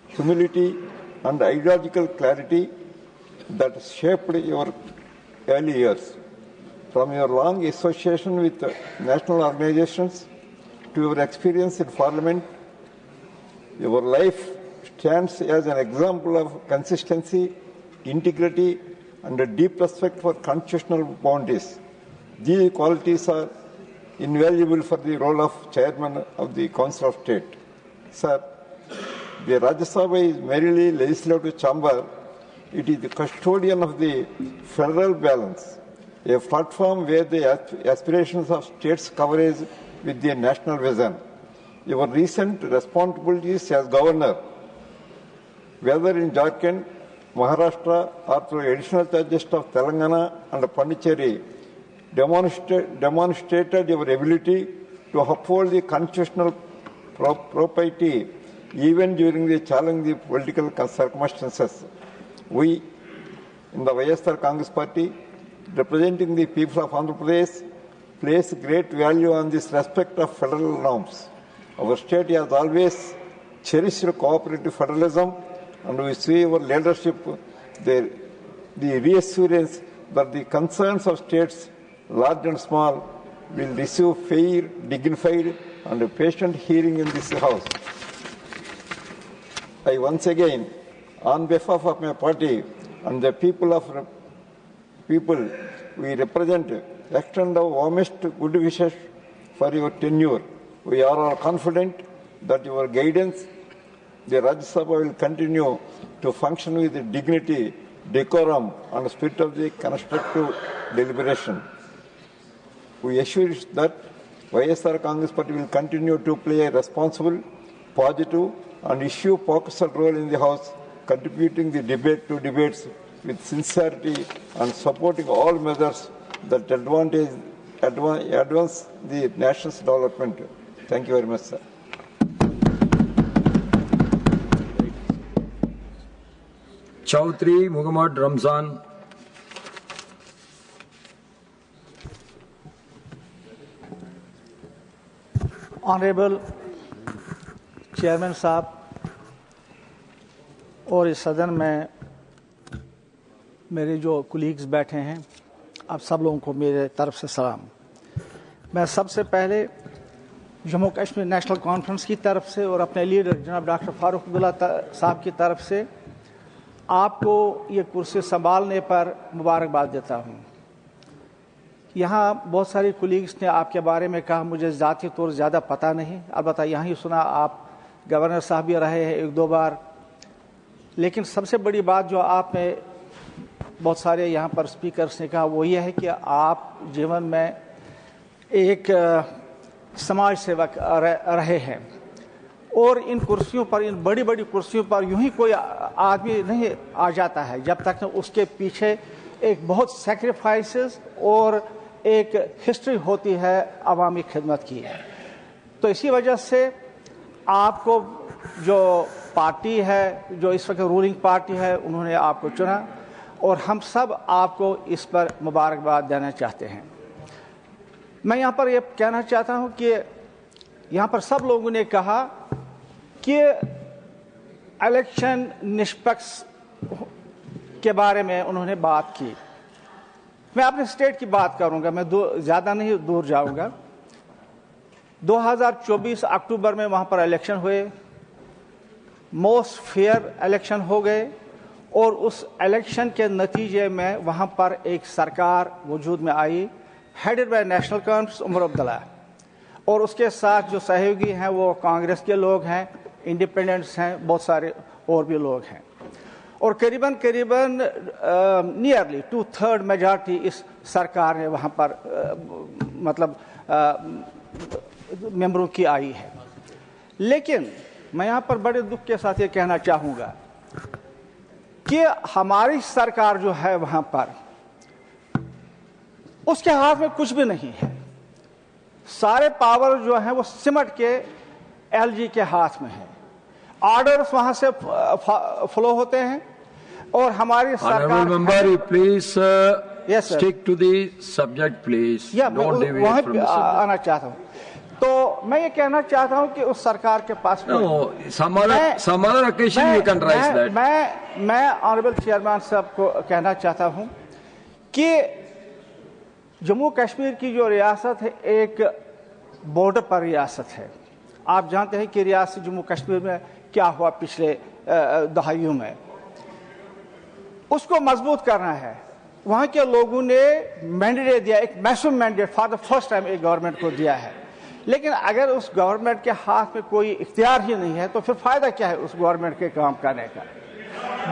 humility, and ideological clarity that shaped your early years. From your long association with national organizations to your experience in Parliament, your life stands as an example of consistency, integrity, and a deep respect for constitutional boundaries. These qualities are invaluable for the role of Chairman of the Council of State. Sir, the Rajya Sabha is merely legislative chamber. It is the custodian of the federal balance, a platform where the aspirations of states coverage with the national vision. Your recent responsibilities as governor, whether in Jharkhand, Maharashtra, or through additional charges of Telangana and Pondicherry, demonstrated your ability to uphold the constitutional propriety even during the challenging political circumstances. We, in the YSR Congress Party, representing the people of Andhra Pradesh, place great value on this respect of federal norms. Our state has always cherished cooperative federalism, and we see our leadership, the reassurance that the concerns of states, large and small, will receive fair, dignified, and patient hearing in this House. I once again, on behalf of my party and the people we represent, extend our warmest good wishes for your tenure. We are all confident that your guidance, the Rajya Sabha will continue to function with dignity, decorum, and spirit of the constructive deliberation. We assure you that YSR Congress Party will continue to play a responsible, positive, and issue-focused role in the House, contributing the debate to debates with sincerity and supporting all measures that advance the nation's development. Thank you very much, sir. Chaudhry Muhammad Ramzan. Honourable chairman साहब और इस सदन में मेरे जो colleagues बैठे हैं, आप सब लोगों को मेरे तरफ से सलाम। मैं सबसे पहले जम्मू कश्मीर नेशनल कॉन्फ्रेंस की तरफ से और अपने लीडर जनाब डॉक्टर फारूक अब्दुल्ला साहब की तरफ से आपको ये कुर्सी संभालने पर मुबारकबाद देता हूँ। यहाँ बहुत सारे कुलीग्स ने आपके बारे में कहा, मुझे ज़ाती तौर ज़्यादा पता नहीं, अलबत्ता यहाँ ही सुना आप गवर्नर साहब भी रहे हैं 1-2 बार। लेकिन सबसे बड़ी बात जो आपने बहुत सारे यहाँ पर स्पीकर्स ने कहा वो ये है कि आप जीवन में एक समाज सेवक रहे हैं और इन कुर्सियों पर, इन बड़ी बड़ी कुर्सियों पर यूं ही कोई आदमी नहीं आ जाता है जब तक उसके पीछे एक बहुत सैक्रिफाइसेस और एक हिस्ट्री होती है अवामी खिदमत की। तो इसी वजह से आपको जो पार्टी है, जो इस वक्त रूलिंग पार्टी है, उन्होंने आपको चुना और हम सब आपको इस पर मुबारकबाद देना चाहते हैं। मैं यहाँ पर ये कहना चाहता हूँ कि यहाँ पर सब लोगों ने कहा कि इलेक्शन निष्पक्ष के बारे में उन्होंने बात की। मैं अपने स्टेट की बात करूंगा, मैं ज़्यादा नहीं दूर जाऊंगा। 2024 अक्टूबर में वहाँ पर इलेक्शन हुए मोस्ट फेयर इलेक्शन हो गए और उस इलेक्शन के नतीजे में वहाँ पर एक सरकार वजूद में आई headed by national conference Omar Abdullah, और उसके साथ जो सहयोगी हैं वो कांग्रेस के लोग हैं, इंडिपेंडेंट्स हैं, बहुत सारे और भी लोग हैं, और करीबन नियरली 2/3 मेजॉरिटी इस सरकार ने वहाँ पर मतलब मेंबरों की आई है। लेकिन मैं यहाँ पर बड़े दुख के साथ ये कहना चाहूँगा कि हमारी सरकार जो है वहाँ पर उसके हाथ में कुछ भी नहीं है। सारे पावर जो है वो सिमट के एलजी के हाथ में है, ऑर्डर्स वहां से फ्लो होते हैं और हमारी सरकार member please stick to the subject please, don't deviate from the subject. आना चाहता हूँ तो मैं ये कहना चाहता हूँ कि उस सरकार के पास some other occasion you can raise that। मैं ऑनरेबल चेयरमैन साहब को कहना चाहता हूँ कि जम्मू कश्मीर की जो रियासत है एक बॉर्डर पर रियासत है। आप जानते हैं कि रियासत जम्मू कश्मीर में क्या हुआ पिछले दहाइयों में, उसको मजबूत करना है। वहाँ के लोगों ने मैंडेट दिया, एक massive mandate for the first time एक गवर्नमेंट को दिया है। लेकिन अगर उस गवर्नमेंट के हाथ में कोई इख्तियार ही नहीं है तो फिर फायदा क्या है उस गवर्नमेंट के काम करने का।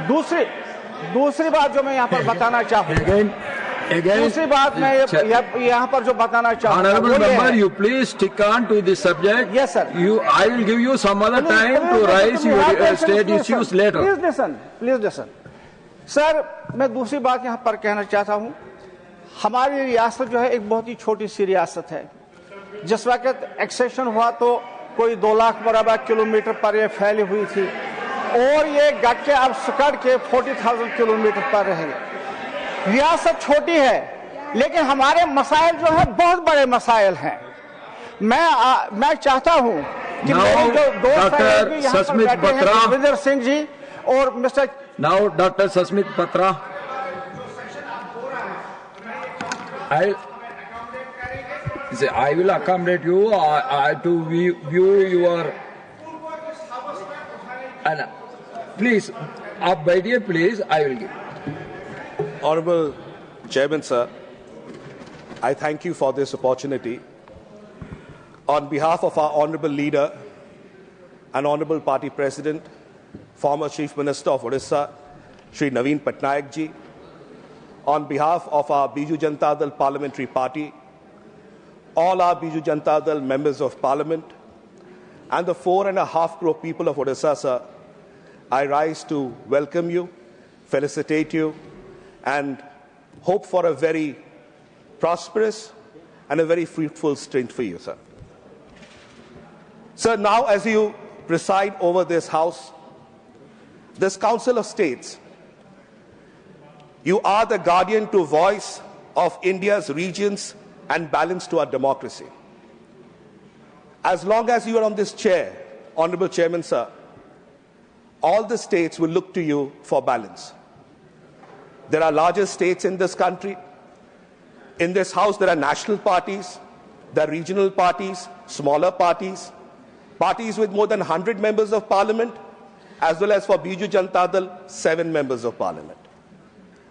दूसरी बात जो मैं यहाँ पर बताना चाहूँगा, दूसरी बात मैं यहाँ पर जो बताना चाहूँगा, Honorable member, you please stick on to the subject. Yes, sir. I will give you some other time to raise your state issues later. Please listen. Sir, मैं दूसरी बात यहाँ पर कहना चाहता हूँ, हमारी रियासत जो है एक बहुत ही छोटी सी रियासत है। जिस वक्त एक्सेशन हुआ तो कोई 2 लाख मरबा किलोमीटर पर यह फैली हुई थी और ये गट के अब सुकड़ के 40,000 किलोमीटर पर रह गए। रियासत छोटी है लेकिन हमारे मसाइल जो है बहुत बड़े मसाइल हैं। मैं चाहता हूं कि मेरे जो दोस्त हैं यहाँ पर बैठे हैं रविंदर सिंह जी और मिस्टर डॉक्टर सस्मित पत्रा, I will accommodate you to view your and please आप बैठिए please, I will give. Honorable Chairman sir, I thank you for this opportunity. On behalf of our honorable leader and honorable party president, former Chief Minister of Odisha, Shri Naveen Patnaik ji, on behalf of our Biju Janata Dal Parliamentary Party, all our Biju Janata Dal members of Parliament, and the 4.5 crore people of Odisha, sir, I rise to welcome you, felicitate you, and hope for a very prosperous and a very fruitful stint for you, sir. Sir, now as you preside over this House, this Council of States, you are the guardian to voice of India's regions and balance to our democracy. As long as you are on this chair, Honorable Chairman, sir, all the states will look to you for balance. There are larger states in this country. In this House, there are national parties, there are regional parties, smaller parties, parties with more than 100 members of parliament, as well as for Biju Janata Dal, 7 members of parliament.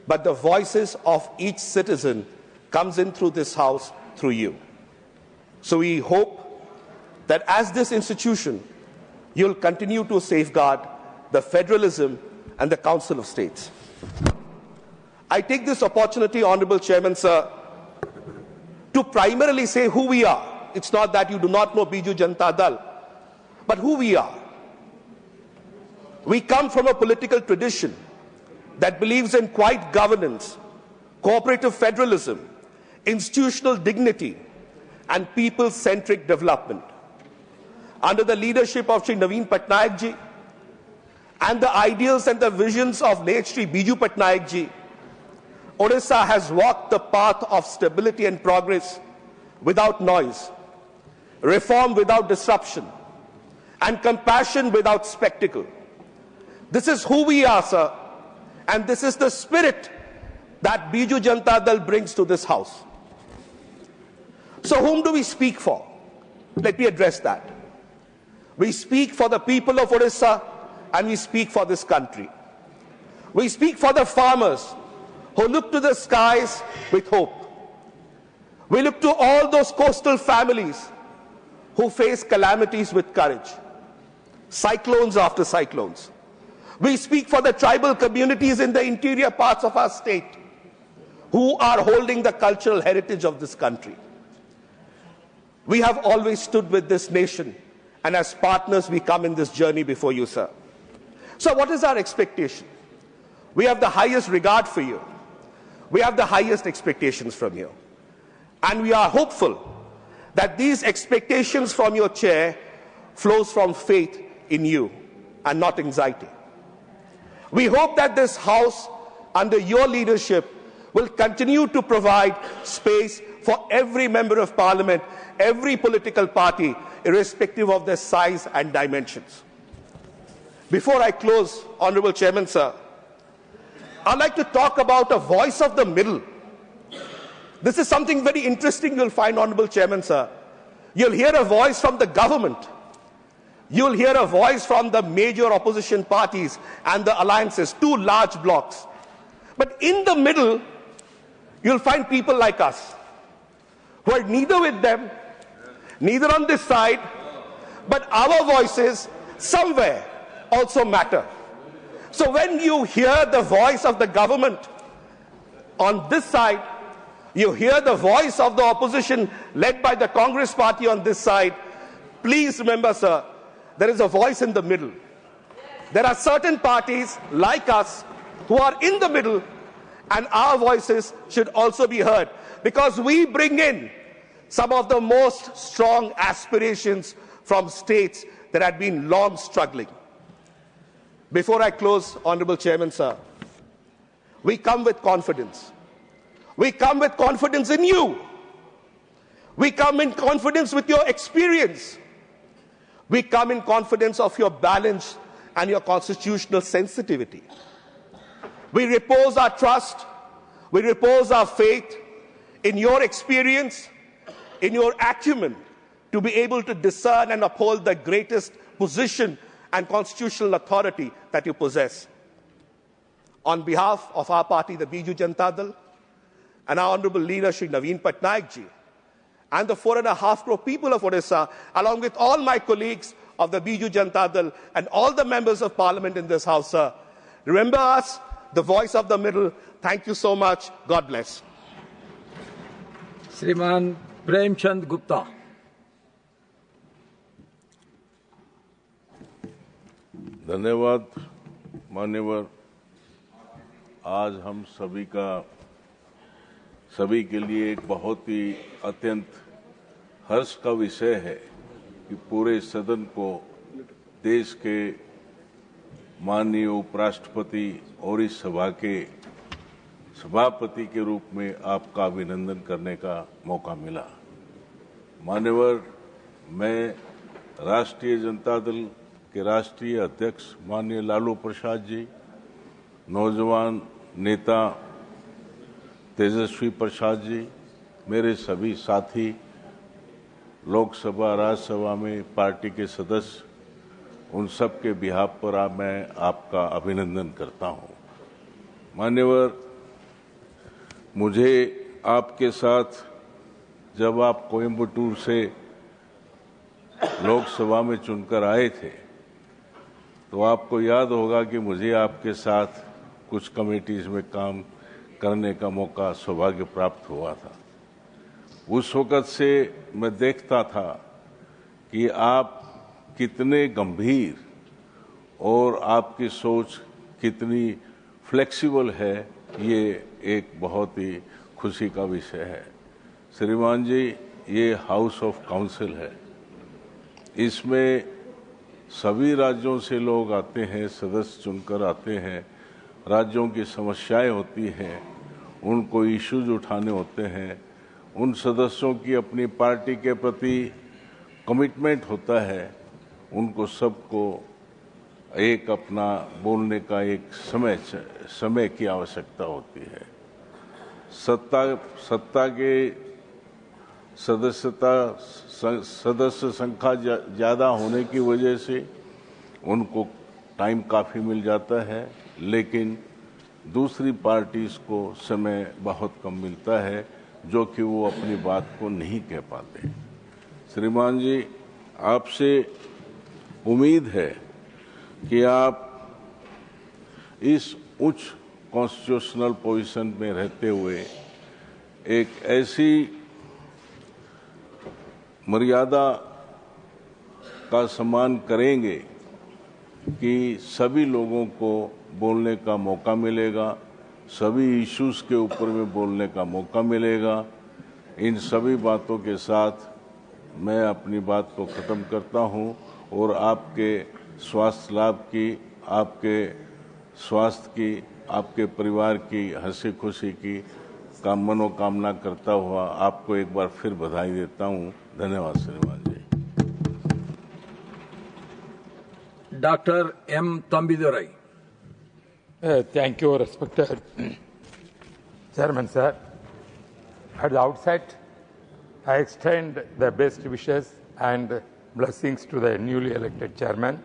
But the voices of each citizen comes in through this House, through you. So we hope that as this institution, you'll continue to safeguard the federalism and the Council of States. I take this opportunity, Honorable Chairman, sir, to primarily say who we are. It's not that you do not know Biju Janata Dal, but who we are. We come from a political tradition that believes in quiet governance, cooperative federalism, institutional dignity, and people-centric development. Under the leadership of Shri Naveen Patnaik ji and the ideals and the visions of late Shri Biju Patnaik ji, Odisha has walked the path of stability and progress without noise, reform without disruption, and compassion without spectacle. This is who we are, sir, and this is the spirit that Biju Janata Dal brings to this House. So whom do we speak for? Let me address that. We speak for the people of Odisha and we speak for this country. We speak for the farmers who look to the skies with hope. We look to all those coastal families who face calamities with courage, cyclones after cyclones. We speak for the tribal communities in the interior parts of our state who are holding the cultural heritage of this country. We have always stood with this nation, and as partners we come in this journey before you, sir. So what is our expectation? We have the highest regard for you. We have the highest expectations from you. And we are hopeful that these expectations from your chair flows from faith in you and not anxiety. We hope that this House, under your leadership, will continue to provide space for every member of Parliament, every political party, irrespective of their size and dimensions. Before I close, Honourable Chairman, sir, I'd like to talk about a voice of the middle. This is something very interesting you'll find, Honourable Chairman, sir. You'll hear a voice from the government. You'll hear a voice from the major opposition parties and the alliances, two large blocs. But in the middle, you'll find people like us, who are neither with them, neither on this side, but our voices somewhere also matter. So when you hear the voice of the government on this side, you hear the voice of the opposition led by the Congress party on this side, please remember, sir, there is a voice in the middle. There are certain parties like us who are in the middle, and our voices should also be heard, because we bring in some of the most strong aspirations from states that had been long struggling. Before I close, Honourable Chairman, sir, we come with confidence. We come with confidence in you. We come in confidence with your experience. We come in confidence of your balance and your constitutional sensitivity. We repose our trust, we repose our faith in your experience, in your acumen, to be able to discern and uphold the greatest position and constitutional authority that you possess. On behalf of our party, the Biju Janata Dal, and our Honourable Leader, Shri Naveen Patnaik ji, and the 4.5 crore people of Odisha, along with all my colleagues of the Biju Janata Dal and all the members of Parliament in this House, sir, remember us, the voice of the middle. Thank you so much. God bless. श्रीमान प्रेमचंद गुप्ता। धन्यवाद मान्यवर। आज हम सभी के लिए एक बहुत ही अत्यंत हर्ष का विषय है कि पूरे सदन को देश के माननीय उपराष्ट्रपति और इस सभा के सभापति के रूप में आपका अभिनंदन करने का मौका मिला। मान्यवर, मैं राष्ट्रीय जनता दल के राष्ट्रीय अध्यक्ष माननीय लालू प्रसाद जी, नौजवान नेता तेजस्वी प्रसाद जी, मेरे सभी साथी, लोकसभा राज्यसभा में पार्टी के सदस्य, उन सब के बिहाफ पर मैं आपका अभिनंदन करता हूं। मान्यवर, मुझे आपके साथ जब आप कोयम्बटूर से लोकसभा में चुनकर आए थे तो आपको याद होगा कि मुझे आपके साथ कुछ कमेटीज में काम करने का मौका सौभाग्य प्राप्त हुआ था। उस वक़्त से मैं देखता था कि आप कितने गंभीर और आपकी सोच कितनी फ्लेक्सिबल है, ये एक बहुत ही खुशी का विषय है। श्रीमान जी, ये हाउस ऑफ काउंसिल है, इसमें सभी राज्यों से लोग आते हैं, सदस्य चुनकर आते हैं, राज्यों की समस्याएं होती हैं, उनको इश्यूज उठाने होते हैं, उन सदस्यों की अपनी पार्टी के प्रति कमिटमेंट होता है, उनको सबको एक अपना बोलने का एक समय की आवश्यकता होती है। सत्ता के सदस्य संख्या ज़्यादा होने की वजह से उनको टाइम काफ़ी मिल जाता है, लेकिन दूसरी पार्टीज को समय बहुत कम मिलता है, जो कि वो अपनी बात को नहीं कह पाते। श्रीमान जी, आपसे उम्मीद है कि आप इस उच्च कॉन्स्टिट्यूशनल पोजीशन में रहते हुए एक ऐसी मर्यादा का सम्मान करेंगे कि सभी लोगों को बोलने का मौका मिलेगा, सभी इश्यूज के ऊपर में बोलने का मौका मिलेगा। इन सभी बातों के साथ मैं अपनी बात को ख़त्म करता हूं और आपके स्वास्थ्य लाभ की, आपके स्वास्थ्य की, आपके परिवार की हंसी खुशी की मनोकामना करता हुआ आपको एक बार फिर बधाई देता हूं। धन्यवाद श्रीमान जी। Dr. M. Tambidurai. Thank you, respected Chairman, sir. At the outset, I extend the best wishes and blessings to the newly elected Chairman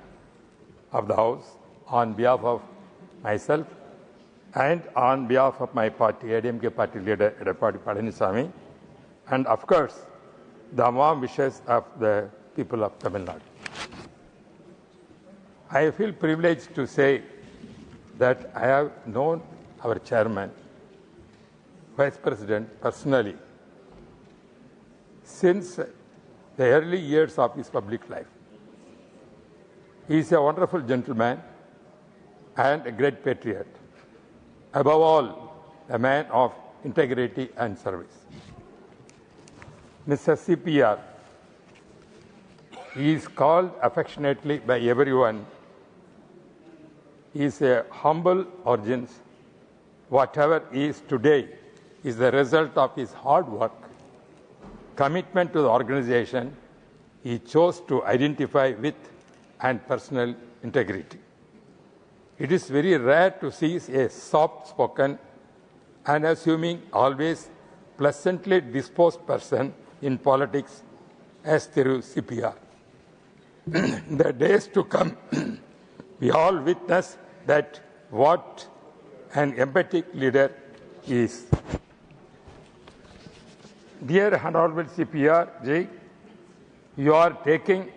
of the House on behalf of myself and on behalf of my party, ADMK party leader, Edappadi Palaniswamy, and of course, the warm wishes of the people of Tamil Nadu. I feel privileged to say that I have known our chairman, Vice President, personally since the early years of his public life. He is a wonderful gentleman and a great patriot. Above all, a man of integrity and service. Mr. CPR, he is called affectionately by everyone. He is a humble origins. Whatever he is today is the result of his hard work, commitment to the organization he chose to identify with, and personal integrity. It is very rare to see a soft-spoken, unassuming, always pleasantly disposed person in politics as Thiru CPR. The days to come, we all witness that what an empathic leader is. Dear Honorable CPR Ji, you are taking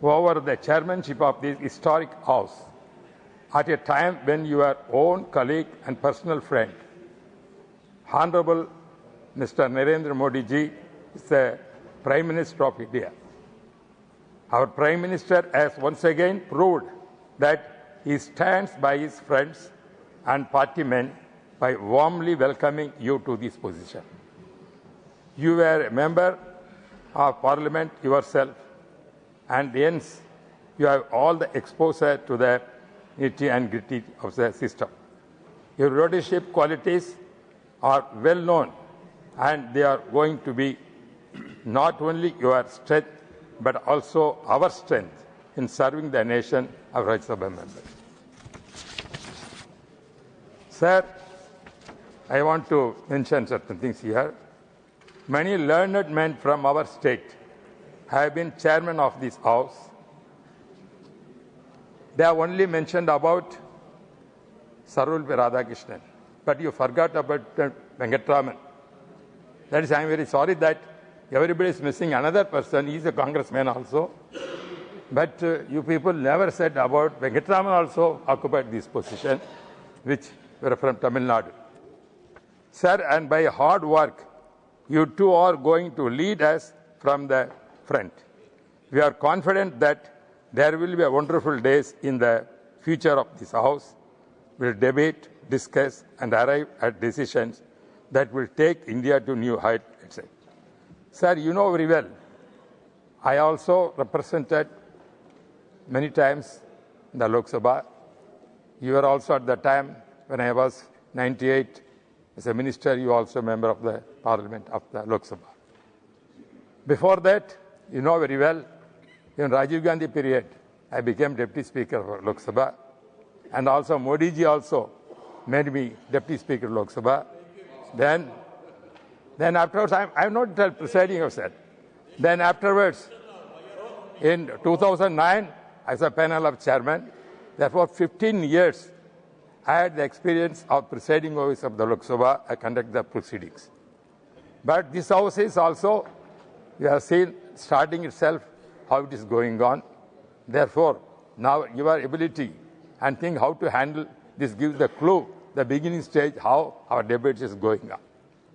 over the chairmanship of this historic house at a time when your own colleague and personal friend, Honorable Mr. Narendra Modi Ji, is the Prime Minister of India. Our Prime Minister has once again proved that he stands by his friends and party men by warmly welcoming you to this position. You were a member of Parliament yourself, and hence you have all the exposure to the nitty and gritty of the system. Your leadership qualities are well known, and they are going to be not only your strength, but also our strength in serving the nation of Rajya Sabha members. Sir, I want to mention certain things here. Many learned men from our state have been chairman of this house. They have only mentioned about Sarvepalli Radhakrishnan, but you forgot about Venkatraman. That is, I am very sorry that everybody is missing another person. He is a congressman also. But you people never said about Venkatraman also occupied this position, which were from Tamil Nadu. Sir, and by hard work, you two are going to lead us from the front. We are confident that there will be wonderful days in the future of this house. We will debate, discuss, and arrive at decisions that will take India to new heights. Sir, you know very well, I also represented many times in the Lok Sabha. You were also at the time when I was 98 as a minister, you were also a member of the Parliament of the Lok Sabha. Before that, you know very well, in Rajiv Gandhi period, I became Deputy Speaker of Lok Sabha, and also Modi ji also made me Deputy Speaker of Lok Sabha. Then afterwards, I'm not presiding officer. Then afterwards, in 2009, as a panel of chairman, Therefore, 15 years I had the experience of presiding office of the Lok Sabha. I conduct the proceedings. But this house is also, you have seen, starting itself, how it is going on. Therefore, now your ability and think how to handle this gives the clue, the beginning stage, how our debate is going on.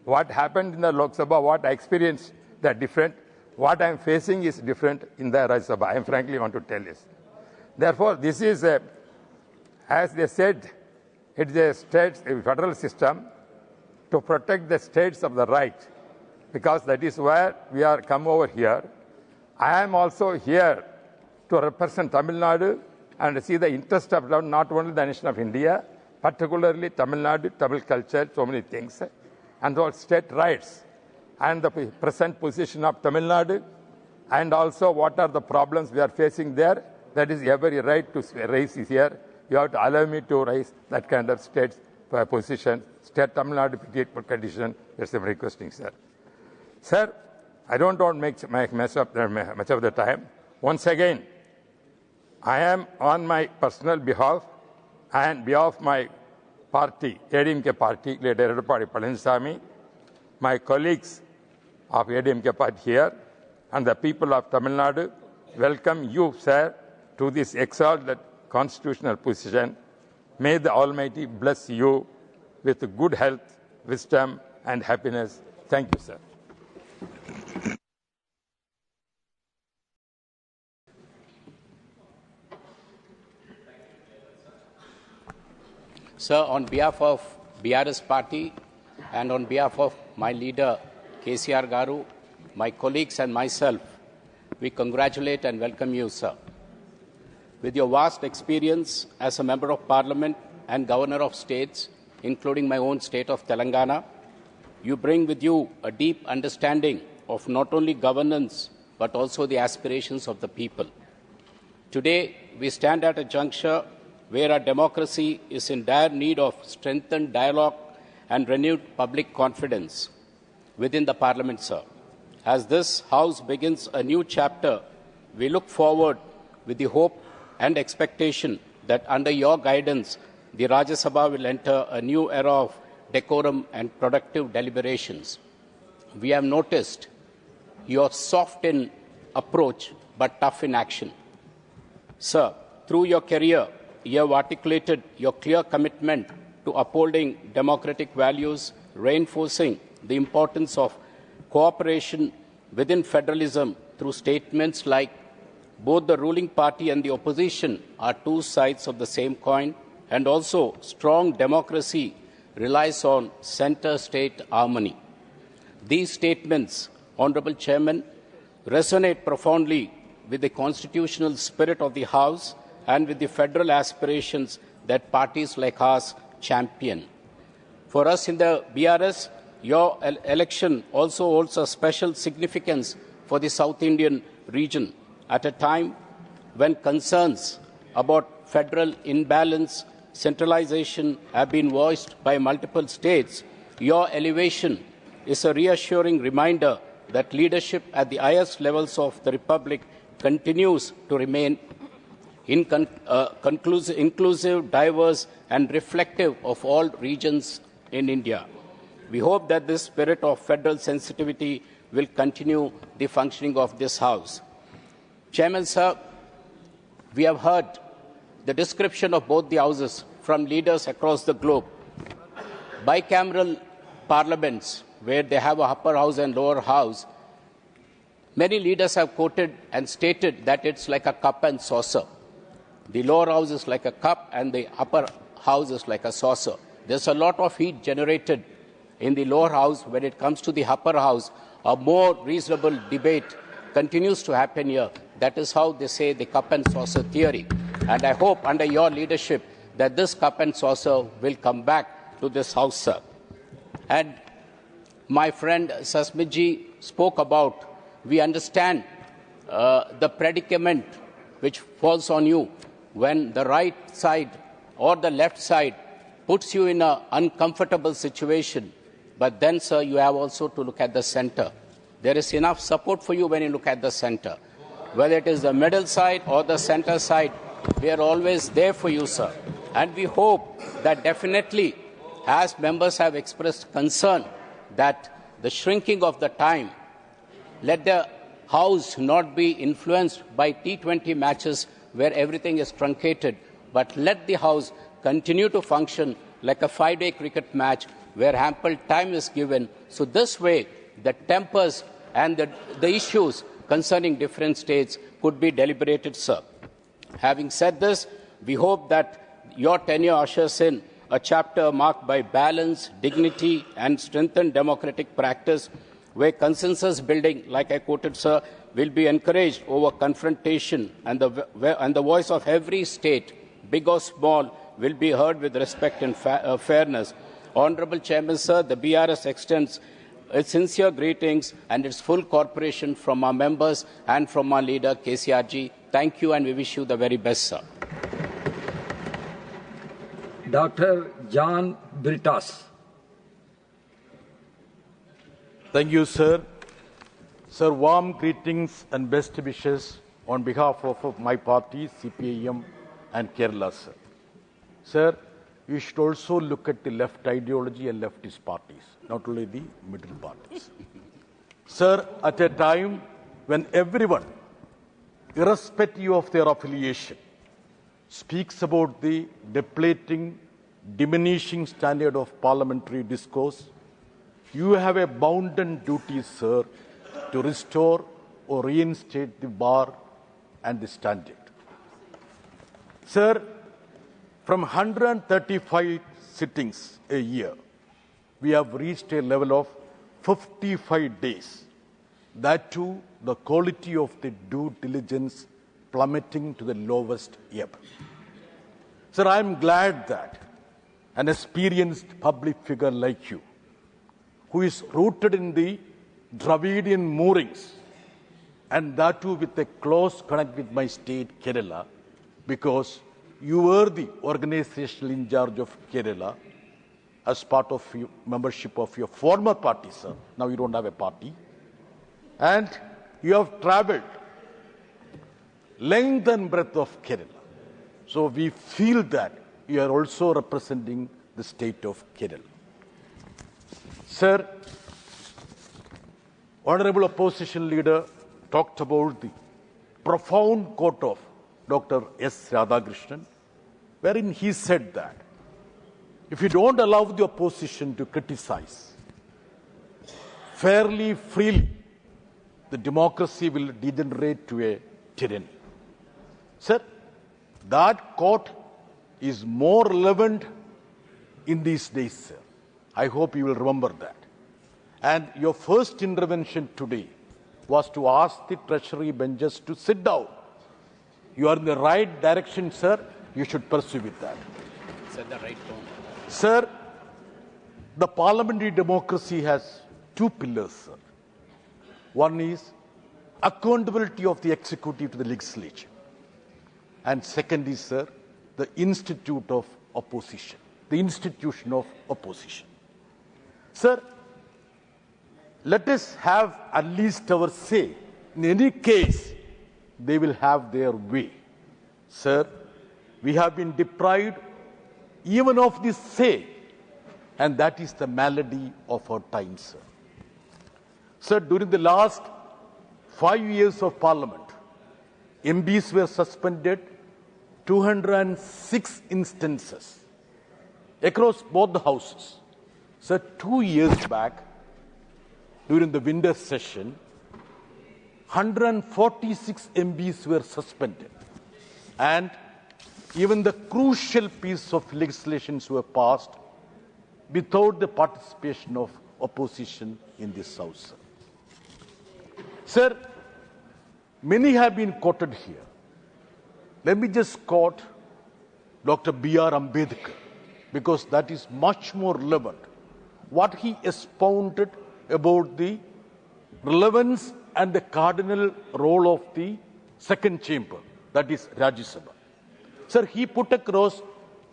What happened in the Lok Sabha, what I experienced, they are different. What I am facing is different in the Rajya Sabha. I frankly want to tell you. Therefore, this is, as they said, it is a federal system to protect the states of the right, because that is where we are come over here. I am also here to represent Tamil Nadu and see the interest of not only the nation of India, particularly Tamil Nadu, Tamil culture, so many things, and all state rights, and the present position of Tamil Nadu, and also what are the problems we are facing there. That is every right to raise is here. You have to allow me to raise that kind of state position, state Tamil Nadu condition. That's what I'm requesting, sir. Sir, I don't want to make mess up much of the time. Once again, I am on my personal behalf and behalf of my party, ADMK party, leader Edupadi Palaniswamy, my colleagues of ADMK party here, and the people of Tamil Nadu, welcome you, sir, to this exalted constitutional position. May the Almighty bless you with good health, wisdom, and happiness. Thank you, sir. Sir, on behalf of BRS party and on behalf of my leader KCR Garu, my colleagues and myself, we congratulate and welcome you, sir. With your vast experience as a member of parliament and governor of states, including my own state of Telangana, you bring with you a deep understanding of not only governance but also the aspirations of the people. Today, we stand at a juncture where our democracy is in dire need of strengthened dialogue and renewed public confidence within the Parliament, sir. As this House begins a new chapter, we look forward with the hope and expectation that under your guidance, the Rajya Sabha will enter a new era of decorum and productive deliberations. We have noticed your soft in approach but tough in action. Sir, through your career, you have articulated your clear commitment to upholding democratic values, reinforcing the importance of cooperation within federalism through statements like both the ruling party and the opposition are two sides of the same coin, and also strong democracy relies on center-state harmony. These statements, Honourable Chairman, resonate profoundly with the constitutional spirit of the House and with the federal aspirations that parties like ours champion. For us in the BRS, your election also holds a special significance for the South Indian region at a time when concerns about federal imbalance, centralization have been voiced by multiple states. Your elevation is a reassuring reminder that leadership at the highest levels of the Republic continues to remain inclusive, diverse, and reflective of all regions in India. We hope that this spirit of federal sensitivity will continue the functioning of this House. Chairman, sir, we have heard the description of both the houses from leaders across the globe. Bicameral parliaments, where they have a upper house and lower house, many leaders have quoted and stated that it's like a cup and saucer. The lower house is like a cup and the upper house is like a saucer. There's a lot of heat generated in the lower house. When it comes to the upper house, a more reasonable debate continues to happen here. That is how they say the cup and saucer theory. And I hope under your leadership that this cup and saucer will come back to this House, sir. And my friend Sasmitji spoke about, we understand the predicament which falls on you when the right side or the left side puts you in an uncomfortable situation. But then, sir, you have also to look at the center. There is enough support for you when you look at the center. Whether it is the middle side or the center side, we are always there for you, sir. And we hope that definitely, as members have expressed concern that the shrinking of the time, let the House not be influenced by T20 matches where everything is truncated, but let the House continue to function like a 5-day cricket match where ample time is given. So this way, the tempers and the issues concerning different states could be deliberated, sir. Having said this, we hope that your tenure ushers in a chapter marked by balance, dignity, and strengthened democratic practice, where consensus building, like I quoted, sir, will be encouraged over confrontation, and the voice of every state, big or small, will be heard with respect and fairness. Honourable Chairman, sir, the BRS extends its sincere greetings and its full cooperation from our members and from our leader, KCRG. Thank you, and we wish you the very best, sir. Dr. John Britas. Thank you, sir. Sir, warm greetings and best wishes on behalf of my party, CPIM, and Kerala, sir. Sir, you should also look at the left ideology and leftist parties, not only the middle parties. Sir, at a time when everyone, irrespective of their affiliation, speaks about the depleting, diminishing standard of parliamentary discourse, you have a bounden duty, sir, to restore or reinstate the bar and the standard. Sir, from 135 sittings a year, we have reached a level of 55 days. That too, the quality of the due diligence plummeting to the lowest ebb. Sir, I am glad that an experienced public figure like you, who is rooted in the Dravidian moorings, and that too with a close connect with my state, Kerala, because you were the organizational in charge of Kerala as part of your membership of your former party, sir. Now you don't have a party. And you have traveled length and breadth of Kerala. So we feel that you are also representing the state of Kerala. Sir, Honorable Opposition Leader talked about the profound quote of Dr. S. Radhakrishnan, wherein he said that if you don't allow the opposition to criticize fairly, freely, the democracy will degenerate to a tyranny. Sir, that quote is more relevant in these days, sir. I hope you will remember that. And your first intervention today was to ask the Treasury benches to sit down. You are in the right direction, sir. You should pursue with that. Set the right tone. Sir, the parliamentary democracy has two pillars, sir. One is accountability of the executive to the legislature. And second is, sir, the institute of opposition, the institution of opposition. Sir, let us have at least our say. In any case, they will have their way. Sir, we have been deprived even of this say, and that is the malady of our times, sir. Sir, during the last 5 years of Parliament, MPs were suspended 206 instances across both the houses. Sir, 2 years back, during the winter session, 146 MPs were suspended, and even the crucial piece of legislation were passed without the participation of opposition in this House. Sir, many have been quoted here. Let me just quote Dr. B.R. Ambedkar, because that is much more relevant. What he expounded about the relevance and the cardinal role of the second chamber, that is Rajya Sabha. Sir, he put across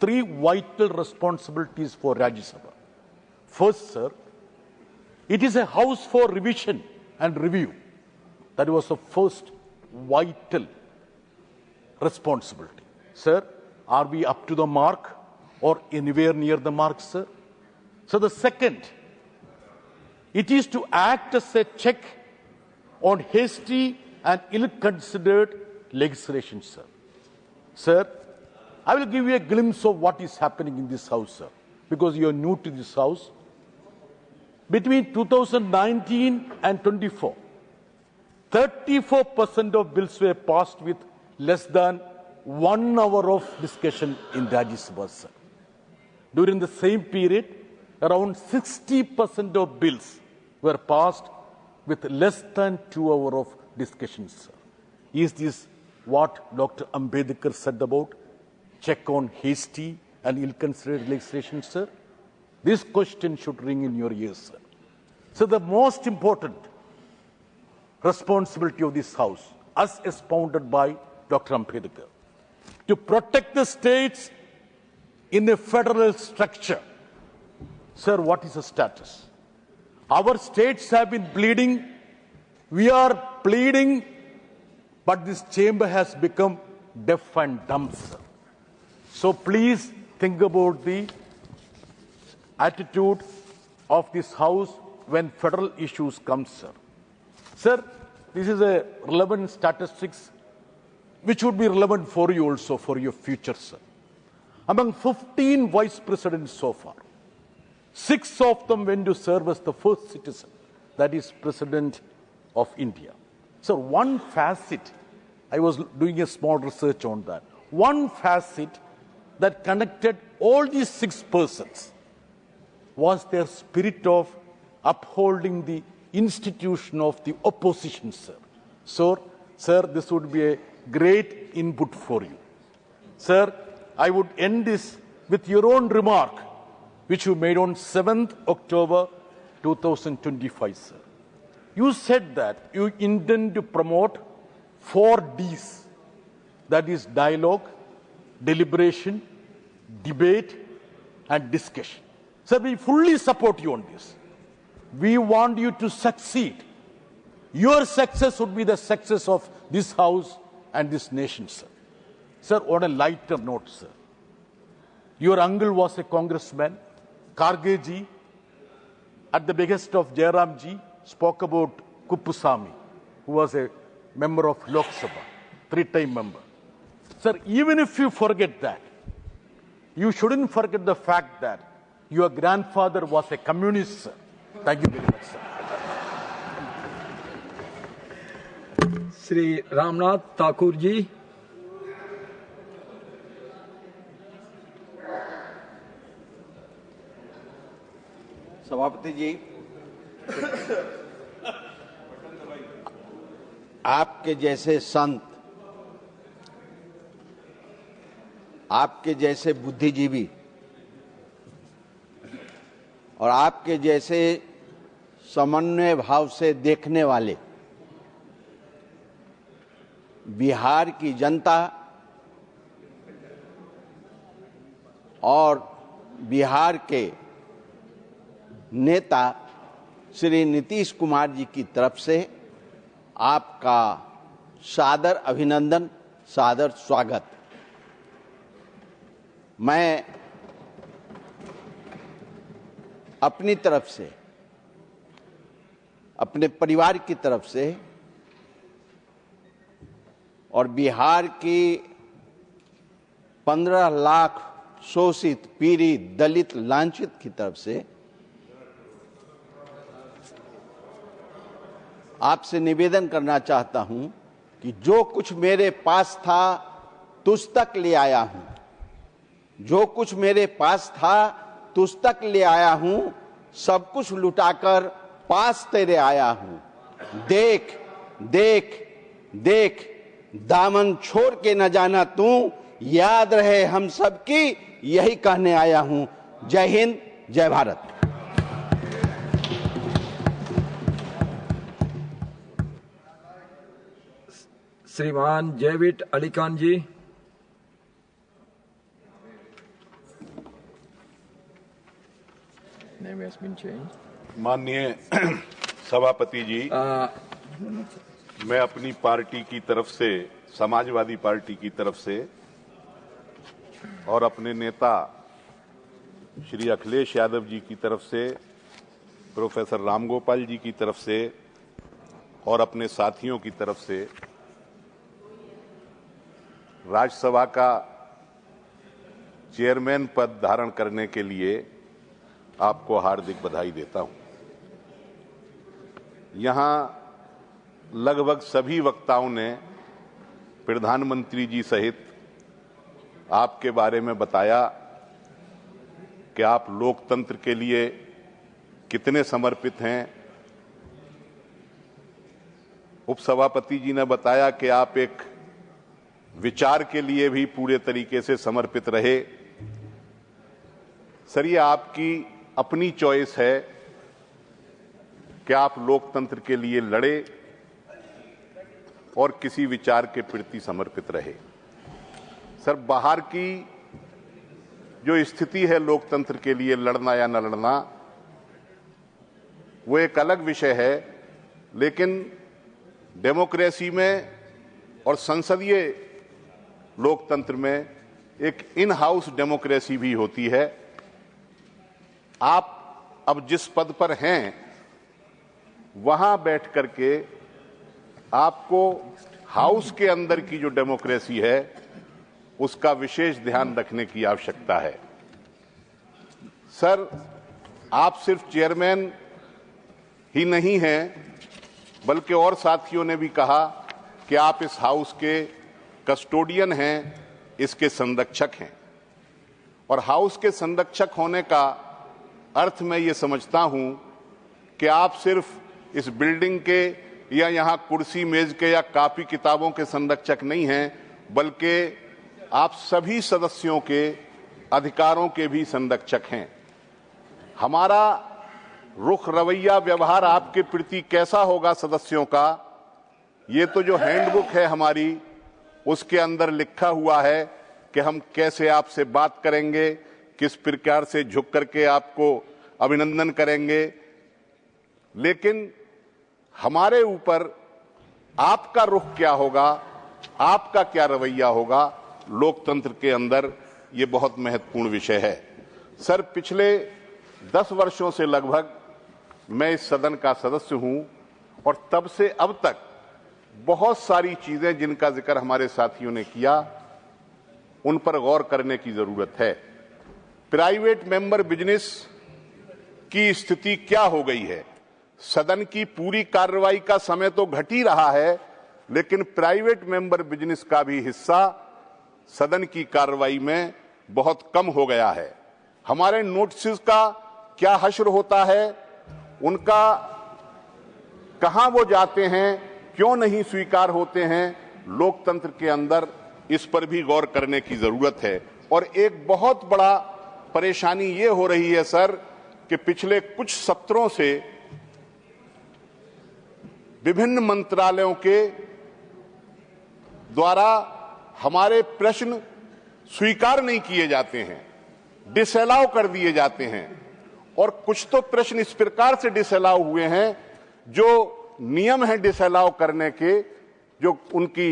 3 vital responsibilities for Rajya Sabha. First, sir, it is a house for revision and review. That was the first vital responsibility. Sir, are we up to the mark or anywhere near the mark, sir? So the second, it is to act as a check on hasty and ill-considered legislation, sir. Sir, I will give you a glimpse of what is happening in this house, sir, because you are new to this house. Between 2019 and 24, 34% of bills were passed with less than 1 hour of discussion in Rajya Sabha, sir. During the same period, around 60% of bills were passed with less than 2 hours of discussion, sir. Is this what Dr. Ambedkar said about check on hasty and ill-considered legislation, sir? This question should ring in your ears, sir. So the most important responsibility of this House, as expounded by Dr. Ambedkar, to protect the states in a federal structure. Sir, what is the status? Our states have been pleading, we are pleading, but this chamber has become deaf and dumb, sir. So please think about the attitude of this House when federal issues come, sir. Sir, this is a relevant statistics which would be relevant for you also for your future, sir. Among 15 vice presidents so far, 6 of them went to serve as the first citizen, that is President of India. So one facet, I was doing a small research on that, one facet that connected all these 6 persons was their spirit of upholding the institution of the opposition, sir. So, sir, this would be a great input for you. Sir, I would end this with your own remark, which you made on 7th October 2025, sir. You said that you intend to promote 4 Ds, that is dialogue, deliberation, debate, and discussion. Sir, we fully support you on this. We want you to succeed. Your success would be the success of this House and this nation, sir. Sir, on a lighter note, sir, your uncle was a congressman. Karge ji, at the behest of Jairam ji, spoke about Kuppusamy, who was a member of Lok Sabha, 3-time member. Sir, even if you forget that, you shouldn't forget the fact that your grandfather was a communist, sir. Thank you very much, sir. Sri Ramnath Thakur ji. सभापति जी, आपके जैसे संत, आपके जैसे बुद्धिजीवी और आपके जैसे समन्वय भाव से देखने वाले बिहार की जनता और बिहार के नेता श्री नीतीश कुमार जी की तरफ से आपका सादर अभिनंदन, सादर स्वागत। मैं अपनी तरफ से, अपने परिवार की तरफ से और बिहार की 15 लाख शोषित, पीड़ित, दलित, लांछित की तरफ से आपसे निवेदन करना चाहता हूं कि जो कुछ मेरे पास था तुझ तक ले आया हूं, जो कुछ मेरे पास था तुझ तक ले आया हूं, सब कुछ लुटाकर पास तेरे आया हूं। देख देख देख, दामन छोड़ के न जाना तू, याद रहे हम सब की, यही कहने आया हूं। जय हिंद, जय भारत। श्रीमान जयवीर अली खान जी। Name has been changed. माननीय सभापति जी, मैं अपनी पार्टी की तरफ से, समाजवादी पार्टी की तरफ से और अपने नेता श्री अखिलेश यादव जी की तरफ से, प्रोफेसर रामगोपाल जी की तरफ से और अपने साथियों की तरफ से राज्यसभा का चेयरमैन पद धारण करने के लिए आपको हार्दिक बधाई देता हूं। यहां लगभग सभी वक्ताओं ने प्रधानमंत्री जी सहित आपके बारे में बताया कि आप लोकतंत्र के लिए कितने समर्पित हैं। उपसभापति जी ने बताया कि आप एक विचार के लिए भी पूरे तरीके से समर्पित रहे। सर, ये आपकी अपनी चॉइस है कि आप लोकतंत्र के लिए लड़े और किसी विचार के प्रति समर्पित रहे। सर, बाहर की जो स्थिति है लोकतंत्र के लिए लड़ना या न लड़ना, वो एक अलग विषय है, लेकिन डेमोक्रेसी में और संसदीय लोकतंत्र में एक इन हाउस डेमोक्रेसी भी होती है। आप अब जिस पद पर हैं वहां बैठ करके आपको हाउस के अंदर की जो डेमोक्रेसी है उसका विशेष ध्यान रखने की आवश्यकता है। सर, आप सिर्फ चेयरमैन ही नहीं हैं, बल्कि और साथियों ने भी कहा कि आप इस हाउस के कस्टोडियन हैं, इसके संरक्षक हैं। और हाउस के संरक्षक होने का अर्थ मैं ये समझता हूं कि आप सिर्फ इस बिल्डिंग के या यहां कुर्सी मेज के या कॉपी किताबों के संरक्षक नहीं हैं, बल्कि आप सभी सदस्यों के अधिकारों के भी संरक्षक हैं। हमारा रुख, रवैया, व्यवहार आपके प्रति कैसा होगा सदस्यों का, ये तो जो हैंडबुक है हमारी, उसके अंदर लिखा हुआ है कि हम कैसे आपसे बात करेंगे, किस प्रकार से झुक करके आपको अभिनंदन करेंगे। लेकिन हमारे ऊपर आपका रुख क्या होगा, आपका क्या रवैया होगा, लोकतंत्र के अंदर ये बहुत महत्वपूर्ण विषय है। सर, पिछले 10 वर्षों से लगभग मैं इस सदन का सदस्य हूं और तब से अब तक बहुत सारी चीजें जिनका जिक्र हमारे साथियों ने किया, उन पर गौर करने की जरूरत है। प्राइवेट मेंबर बिजनेस की स्थिति क्या हो गई है? सदन की पूरी कार्रवाई का समय तो घट ही रहा है, लेकिन प्राइवेट मेंबर बिजनेस का भी हिस्सा सदन की कार्रवाई में बहुत कम हो गया है। हमारे नोटिस का क्या हश्र होता है, उनका कहां वो जाते हैं, क्यों नहीं स्वीकार होते हैं, लोकतंत्र के अंदर इस पर भी गौर करने की जरूरत है। और एक बहुत बड़ा परेशानी ये हो रही है सर कि पिछले कुछ सत्रों से विभिन्न मंत्रालयों के द्वारा हमारे प्रश्न स्वीकार नहीं किए जाते हैं, डिसअलाउ कर दिए जाते हैं। और कुछ तो प्रश्न इस प्रकार से डिसअलाउ हुए हैं जो नियम है डिसअलाउ करने के, जो उनकी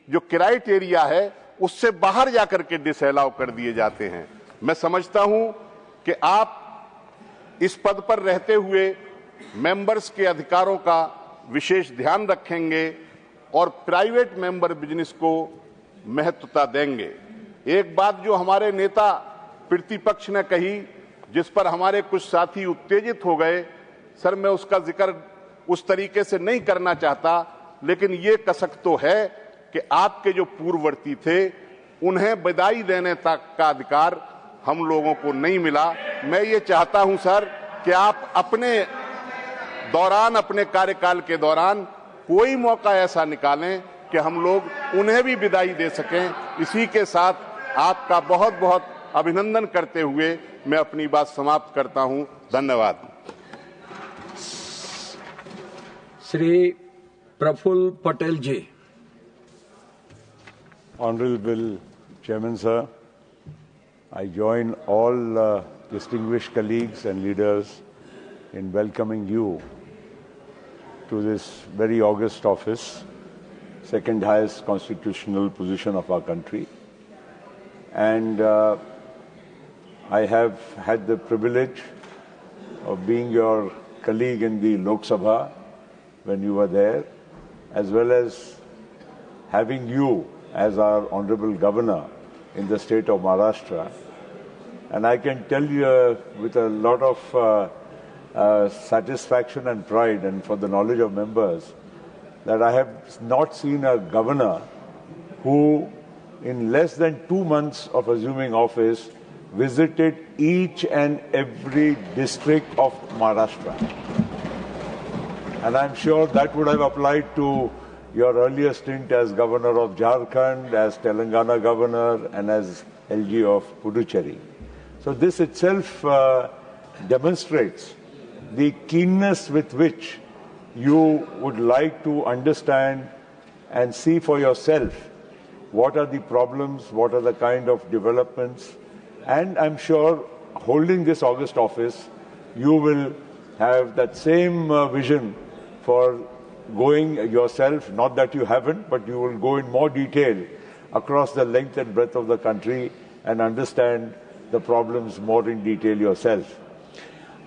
जो क्राइटेरिया है उससे बाहर जाकर के डिसअलाउ कर दिए जाते हैं। मैं समझता हूं कि आप इस पद पर रहते हुए मेंबर्स के अधिकारों का विशेष ध्यान रखेंगे और प्राइवेट मेंबर बिजनेस को महत्वता देंगे। एक बात जो हमारे नेता प्रतिपक्ष ने कही, जिस पर हमारे कुछ साथी उत्तेजित हो गए, सर मैं उसका जिक्र उस तरीके से नहीं करना चाहता, लेकिन ये कसक तो है कि आपके जो पूर्ववर्ती थे उन्हें विदाई देने तक का अधिकार हम लोगों को नहीं मिला। मैं ये चाहता हूं सर कि आप अपने दौरान, अपने कार्यकाल के दौरान कोई मौका ऐसा निकालें कि हम लोग उन्हें भी विदाई दे सकें। इसी के साथ आपका बहुत बहुत अभिनंदन करते हुए मैं अपनी बात समाप्त करता हूं। धन्यवाद। श्री प्रफुल्ल पटेल जी। Honorable Chairman, sir, I join all distinguished colleagues and leaders in welcoming you to this very august office, second highest constitutional position of our country. and I have had the privilege of being your colleague in the Lok Sabha when you were there, as well as having you as our Honorable Governor in the state of Maharashtra. And I can tell you with a lot of satisfaction and pride, and for the knowledge of members, that I have not seen a governor who, in less than 2 months of assuming office, visited each and every district of Maharashtra. And I'm sure that would have applied to your earlier stint as governor of Jharkhand, as Telangana governor, and as LG of Puducherry. So this itself demonstrates the keenness with which you would like to understand and see for yourself what are the problems, what are the kind of developments. And I'm sure, holding this August office, you will have that same vision for going yourself, not that you haven't, but you will go in more detail across the length and breadth of the country and understand the problems more in detail yourself.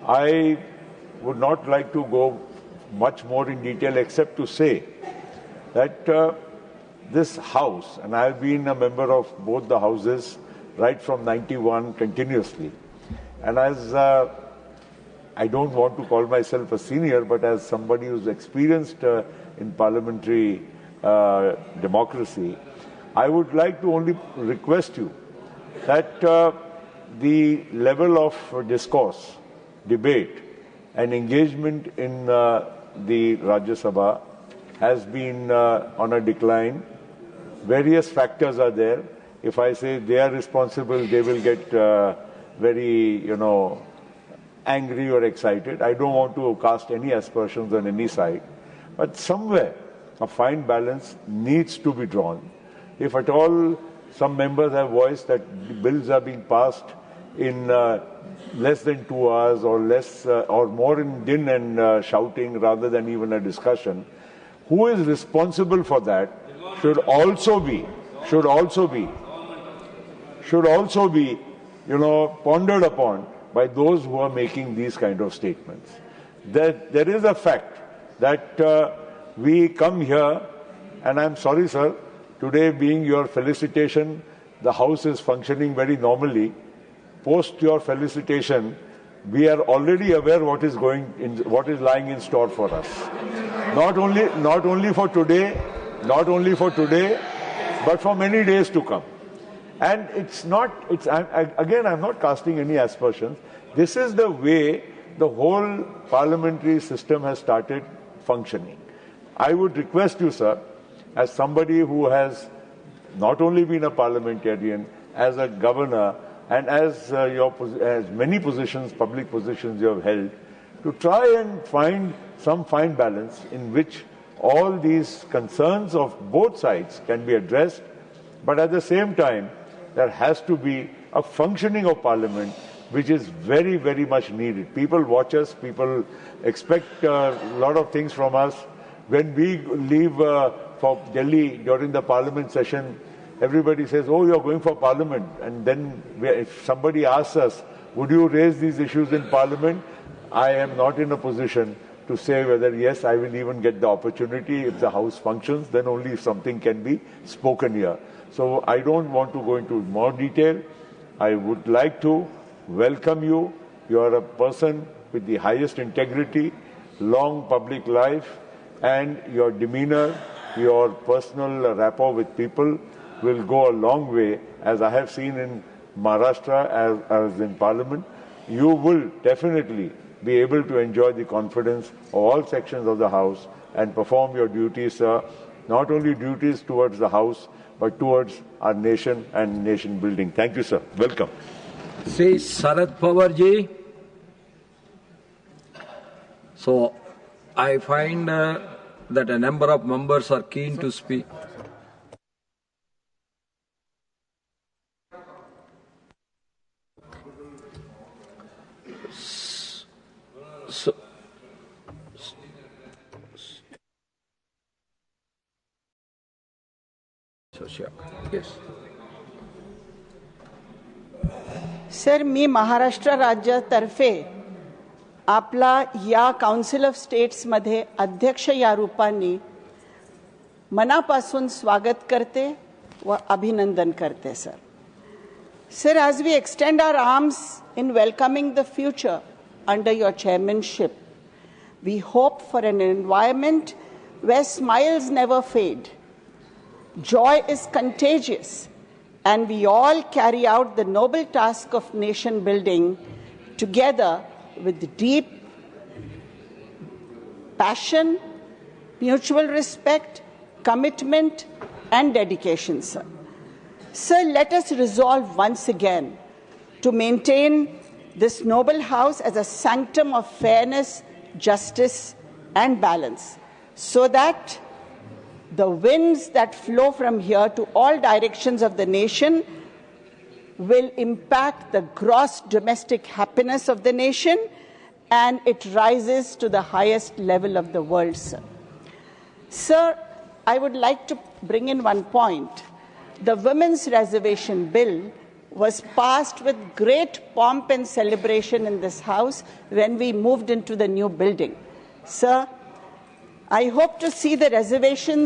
I would not like to go much more in detail except to say that this House, and I have been a member of both the Houses right from 91 continuously, and as I don't want to call myself a senior, but as somebody who's experienced in parliamentary democracy, I would like to only request you that the level of discourse, debate, and engagement in the Rajya Sabha has been on a decline. Various factors are there. If I say they are responsible, they will get very, angry or excited. I don't want to cast any aspersions on any side. But somewhere, a fine balance needs to be drawn. If at all some members have voiced that bills are being passed in less than 2 hours or less or more in din and shouting rather than even a discussion, who is responsible for that should also be pondered upon by those who are making these kind of statements. There is a fact that we come here, and I'm sorry, sir, today being your felicitation, the House is functioning very normally. Post your felicitation, we are already aware what is lying in store for us. Not only for today, but for many days to come. And I'm not casting any aspersions. This is the way the whole parliamentary system has started functioning. I would request you, sir, as somebody who has not only been a parliamentarian, as a governor, and as many positions, public positions you have held, to try and find some fine balance in which all these concerns of both sides can be addressed, but at the same time, there has to be a functioning of Parliament which is very, very much needed. People watch us, people expect a lot of things from us. When we leave for Delhi during the Parliament session, everybody says, oh, you're going for Parliament. And then if somebody asks us, would you raise these issues in Parliament? I am not in a position to say whether, yes, I will even get the opportunity. If the House functions, then only something can be spoken here. So I don't want to go into more detail. I would like to welcome you. You are a person with the highest integrity, long public life, and your demeanor, your personal rapport with people will go a long way. As I have seen in Maharashtra as in Parliament, you will definitely be able to enjoy the confidence of all sections of the House and perform your duties, sir. Not only duties towards the House, but towards our nation and nation building. Thank you, sir. Welcome. Sri Sharad Pawar ji. So, I find that a number of members are keen to speak. Yes. Sir, मी महाराष्ट्र राज्यातर्फे आपला या council of स्टेट्समध्ये अध्यक्ष या रूपाने मनापासून स्वागत करते व अभिनंदन करते sir. Sir, as we extend our arms in welcoming the future under your chairmanship, we hope for an environment where smiles never fade, joy is contagious, and we all carry out the noble task of nation building together with deep passion, mutual respect, commitment, and dedication, sir. Sir, let us resolve once again to maintain this noble house as a sanctum of fairness, justice, and balance, so that the winds that flow from here to all directions of the nation will impact the gross domestic happiness of the nation, and it rises to the highest level of the world, sir. Sir, I would like to bring in one point. The Women's Reservation Bill was passed with great pomp and celebration in this House when we moved into the new building. Sir, I hope to see the reservations